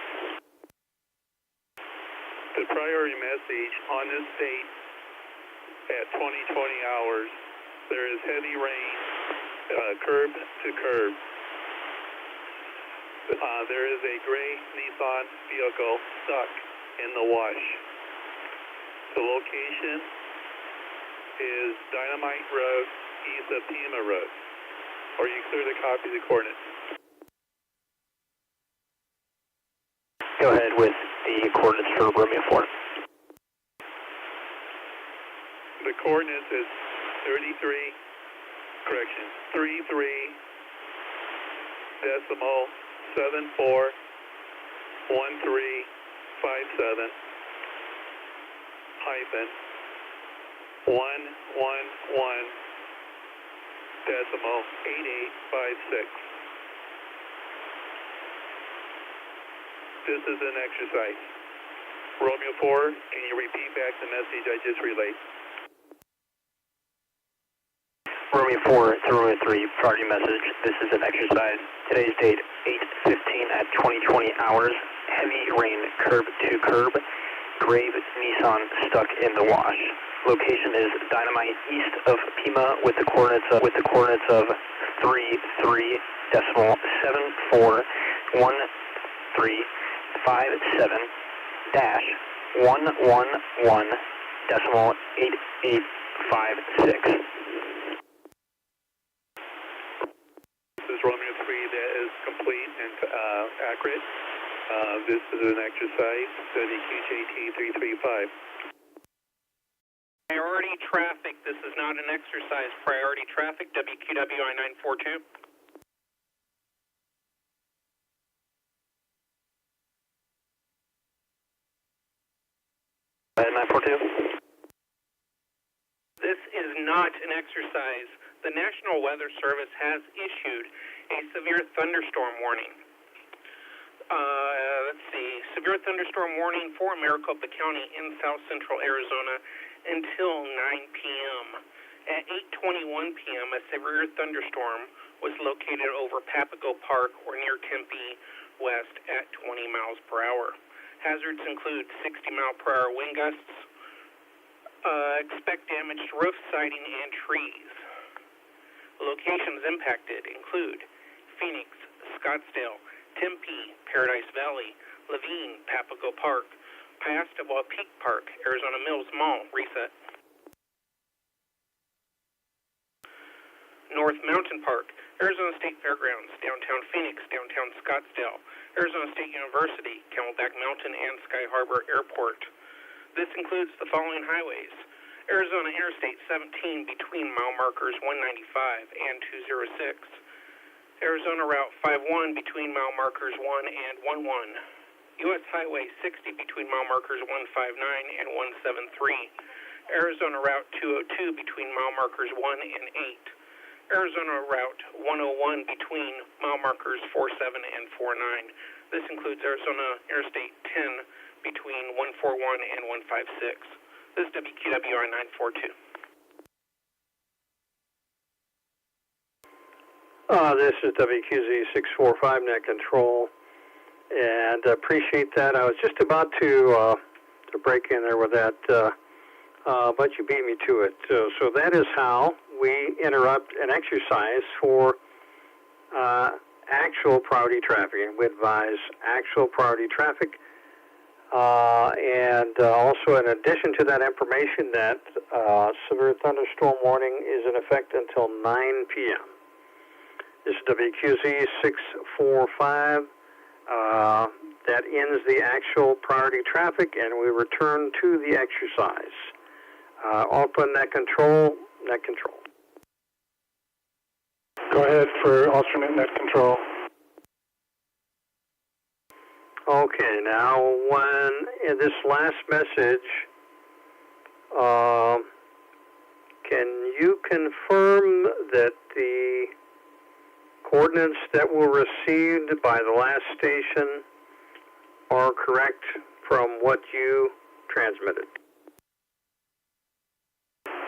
The priority message on this date at 2020 hours, there is heavy rain, curb to curb. There is a gray Nissan vehicle stuck in the wash. The location is Dynamite Road, east of Pima Road. Are you clear to copy the coordinates? Go ahead with the coordinates for Romeo 4. The coordinates is 33 decimal 741357 hyphen 111 decimal 8856. This is an exercise. Romeo 4, can you repeat back the message I just relayed? Romeo 4 to Romeo 3, priority message. This is an exercise. Today's date, 8:15 at 2020 hours. Heavy rain, curb to curb. Grave Nissan stuck in the wash. Location is Dynamite east of Pima with the coordinates of 33.1357-111.8856. This is Romeo 3, that is complete and accurate. This is an exercise, WQJT 335. Priority traffic, this is not an exercise. Priority traffic, WQWI 942. 942. This is not an exercise. The National Weather Service has issued a severe thunderstorm warning. Let's see, severe thunderstorm warning for Maricopa County in south central Arizona until 9 p.m. At 8:21 p.m., a severe thunderstorm was located over Papago Park or near Tempe West at 20 miles per hour. Hazards include 60-mile-per-hour wind gusts, Expect damaged roof siding and trees. Locations impacted include Phoenix, Scottsdale, Tempe, Paradise Valley, Levine, Papago Park, Piastava Peak Park, Arizona Mills Mall, reset. North Mountain Park, Arizona State Fairgrounds, downtown Phoenix, downtown Scottsdale, Arizona State University, Camelback Mountain, and Sky Harbor Airport. This includes the following highways: Arizona Interstate 17 between mile markers 195 and 206, Arizona Route 51 between mile markers 1 and 11, U.S. Highway 60 between mile markers 159 and 173, Arizona Route 202 between mile markers 1 and 8, Arizona Route 101 between mile markers 47 and 49. This includes Arizona Interstate 10 between 141 and 156. This is WQWI 942. This is WQZ 645 net control, and appreciate that. I was just about to break in there with that, but you beat me to it. So that is how we interrupt an exercise for actual priority traffic, and we advise actual priority traffic. And also, in addition to that information, that severe thunderstorm warning is in effect until 9 p.m. This is WQZ 645. That ends the actual priority traffic, and we return to the exercise. Open net control, net control. Go ahead for alternate net control. Okay, now when in this last message, can you confirm that the coordinates that were received by the last station are correct from what you transmitted?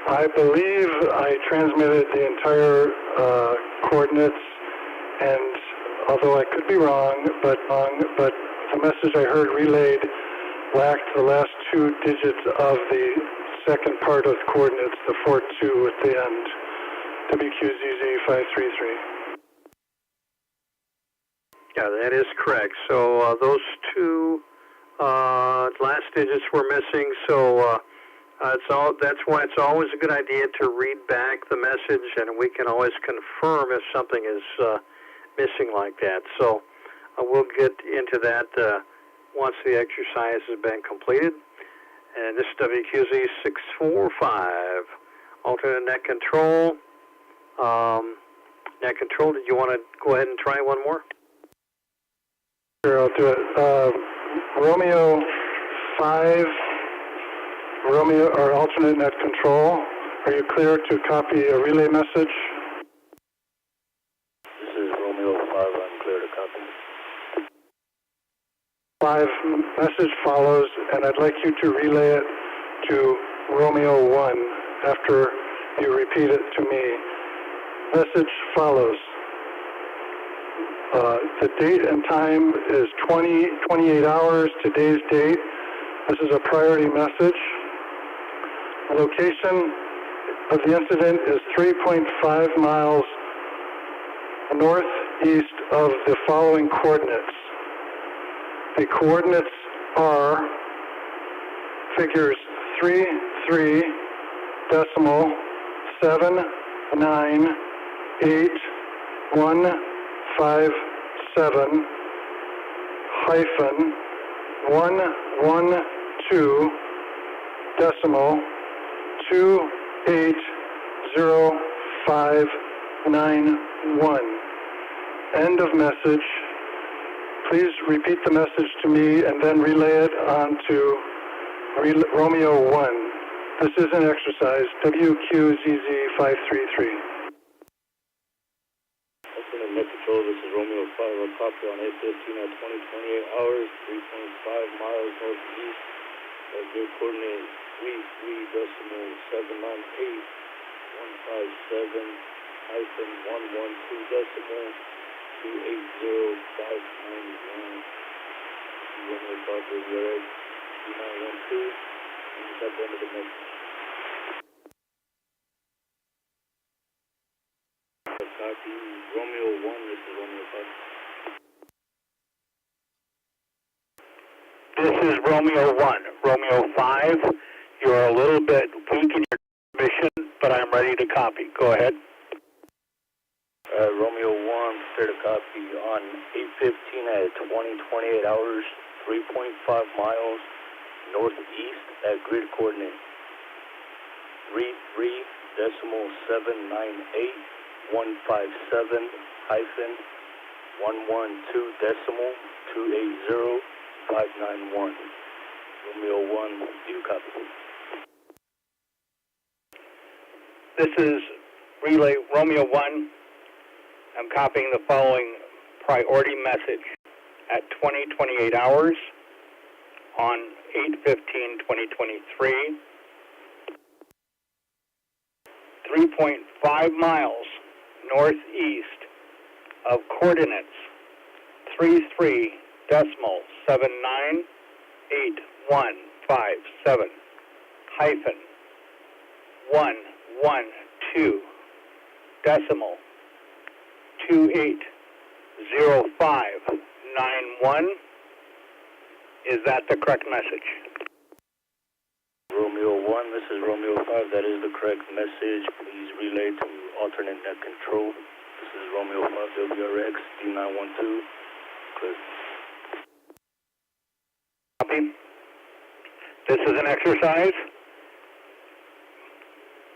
I believe I transmitted the entire coordinates, and although I could be wrong, but the message I heard relayed lacked the last two digits of the second part of the coordinates, the 42 at the end, WQZZ 533. Yeah, that is correct. So those two last digits were missing. So that's why it's always a good idea to read back the message, and we can always confirm if something is missing like that. So we'll get into that once the exercise has been completed. And this is WQZ 645. Alternate net control. Net control, did you want to go ahead and try one more? Sure, I'll do it. Romeo 5, Romeo, or alternate net control. Are you clear to copy a relay message? This is Romeo 5, I'm clear to copy. 5 message follows, and I'd like you to relay it to Romeo 1 after you repeat it to me. Message follows. The date and time is 28 hours, today's date. This is a priority message. The location of the incident is 3.5 miles northeast of the following coordinates. The coordinates are figures 33 decimal 798.157 hyphen 112 decimal 280591. End of message. Please repeat the message to me and then relay it on to Romeo 1. This is an exercise, WQZZ 533. Alternate net control, this is Romeo 5, a copy on 8:15 at 20:28 hours, 3.5 miles northeast of your coordinate 33.112.157-112.280.591. Romeo 5 is your 2912, and you got the end of the message. Copy. Romeo 1, this is Romeo 5. This is Romeo 1. Romeo 5, you're a little bit weak in your transmission, but I'm ready to copy. Go ahead. Romeo 1, prepare to copy on 8:15 at 20:28 hours, 3.5 miles northeast at grid coordinate 33.798.157-112.280.591. Romeo 1, do copy. This is Relay Romeo 1. I'm copying the following priority message at 20:28 hours on 8/15/2023. 3.5 miles northeast of coordinates 33.798.157 hyphen 112.280591. Is that the correct message? Romeo 1, this is Romeo 5. That is the correct message. Please relay to alternate net control. This is Romeo 5, WRX, D912. Clear. Copy. This is an exercise.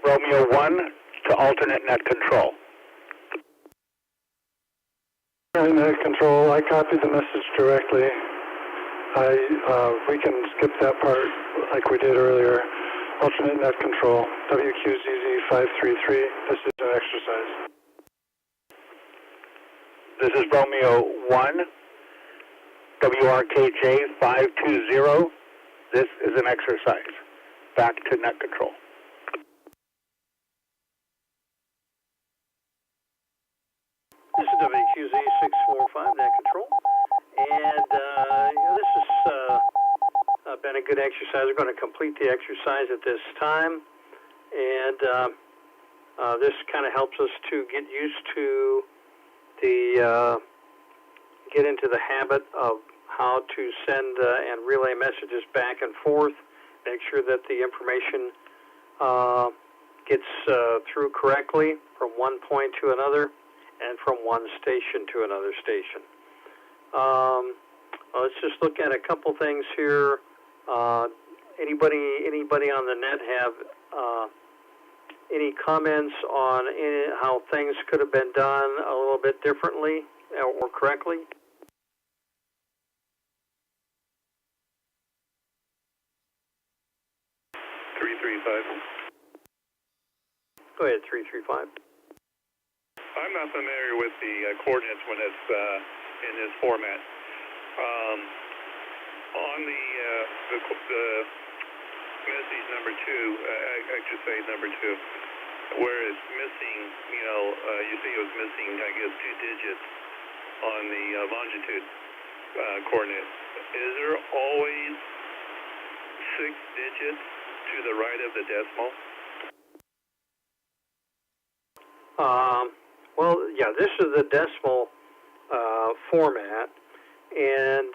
Romeo 1 to alternate net control. Net control, I copied the message directly. We can skip that part like we did earlier. Alternate net control, WQZZ533. This is an exercise. This is Romeo 1, WRKJ520. This is an exercise. Back to net control. This is WQZ645, net control. And this has been a good exercise. We're going to complete the exercise at this time. And this kind of helps us to get used to get into the habit of how to send and relay messages back and forth. Make sure that the information gets through correctly from one point to another and from one station to another station. Let's just look at a couple things here. Anybody on the net have any comments on how things could have been done a little bit differently or correctly? Go ahead, 335. I'm not familiar with the coordinates when it's in this format. On the message number 2, I should say number 2, where it's missing, you say it was missing, I guess, 2 digits on the longitude coordinate. Is there always 6 digits to the right of the decimal? Well, yeah, this is the decimal format, and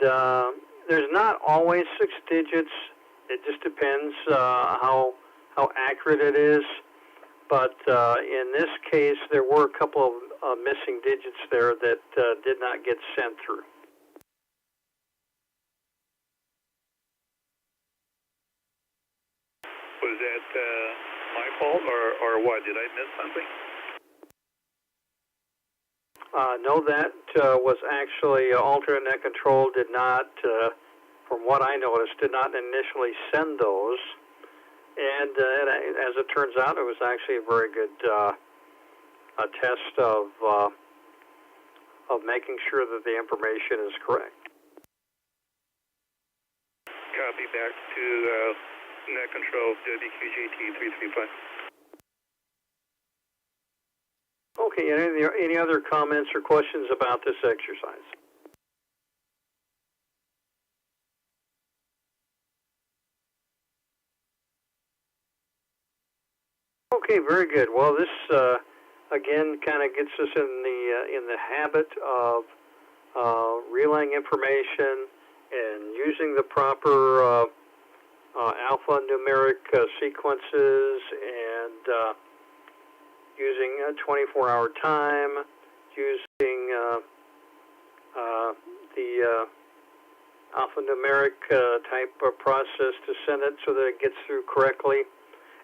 there's not always 6 digits. It just depends how accurate it is. But in this case, there were a couple of missing digits there that did not get sent through. Was that my fault, or what? Did I miss something? No, that was actually alternate net control did not, from what I noticed, did not initially send those. And as it turns out, it was actually a very good a test of making sure that the information is correct. Copy back to net control WQJT 335. Okay, any other comments or questions about this exercise? Okay, very good. Well, this again, kind of gets us in the habit of relaying information and using the proper alphanumeric sequences and using a 24-hour time, using the alphanumeric type of process to send it so that it gets through correctly,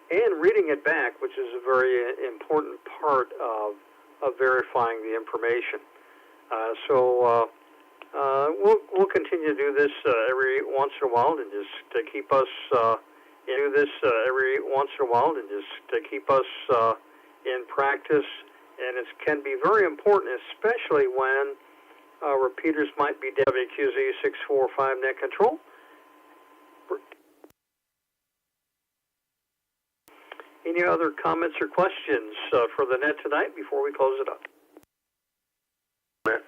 and reading it back, which is a very important part of verifying the information. We'll continue to do this every once in a while, and just to keep us in practice. And it can be very important, especially when repeaters might be WQZ 645 net control. Any other comments or questions for the net tonight before we close it up? Go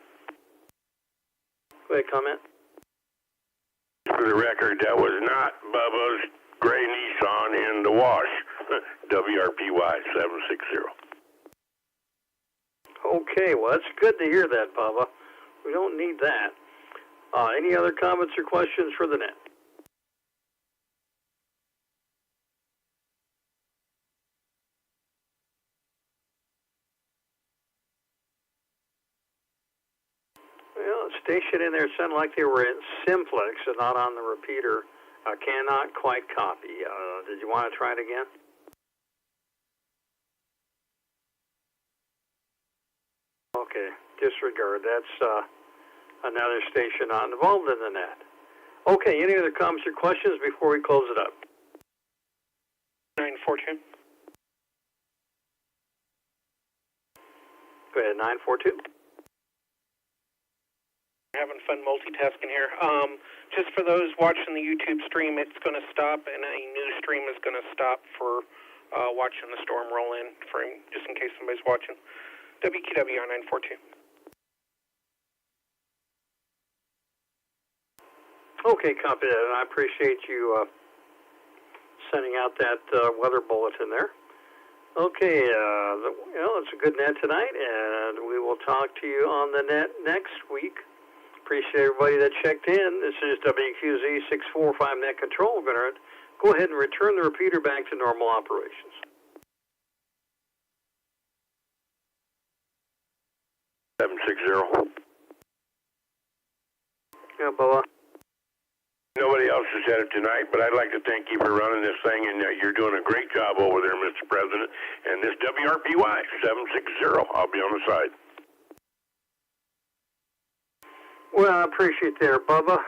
ahead, comment. For the record, that was not Bubba's gray Nissan in the wash. WRPY 760. Okay, well, that's good to hear that, Bubba. We don't need that. Any other comments or questions for the net? Well, the station in there sounded like they were in simplex and not on the repeater. I cannot quite copy. Did you want to try it again? Okay, disregard. That's another station not involved in the net. Okay, any other comments or questions before we close it up? 942. Go ahead, 942. Having fun multitasking here. Just for those watching the YouTube stream, it's going to stop, and a new stream is going to stop for watching the storm roll in, just in case somebody's watching. WQWR 942. Okay, copy that, and I appreciate you sending out that weather bulletin there. Okay, it's a good net tonight, and we will talk to you on the net next week. Appreciate everybody that checked in. This is WQZ 645 Net Control. We're going to go ahead and return the repeater back to normal operations. Yeah, Bubba. Nobody else has said it tonight, but I'd like to thank you for running this thing, and you're doing a great job over there, Mr. President. And this WRPY 760, I'll be on the side. Well, I appreciate that, Bubba.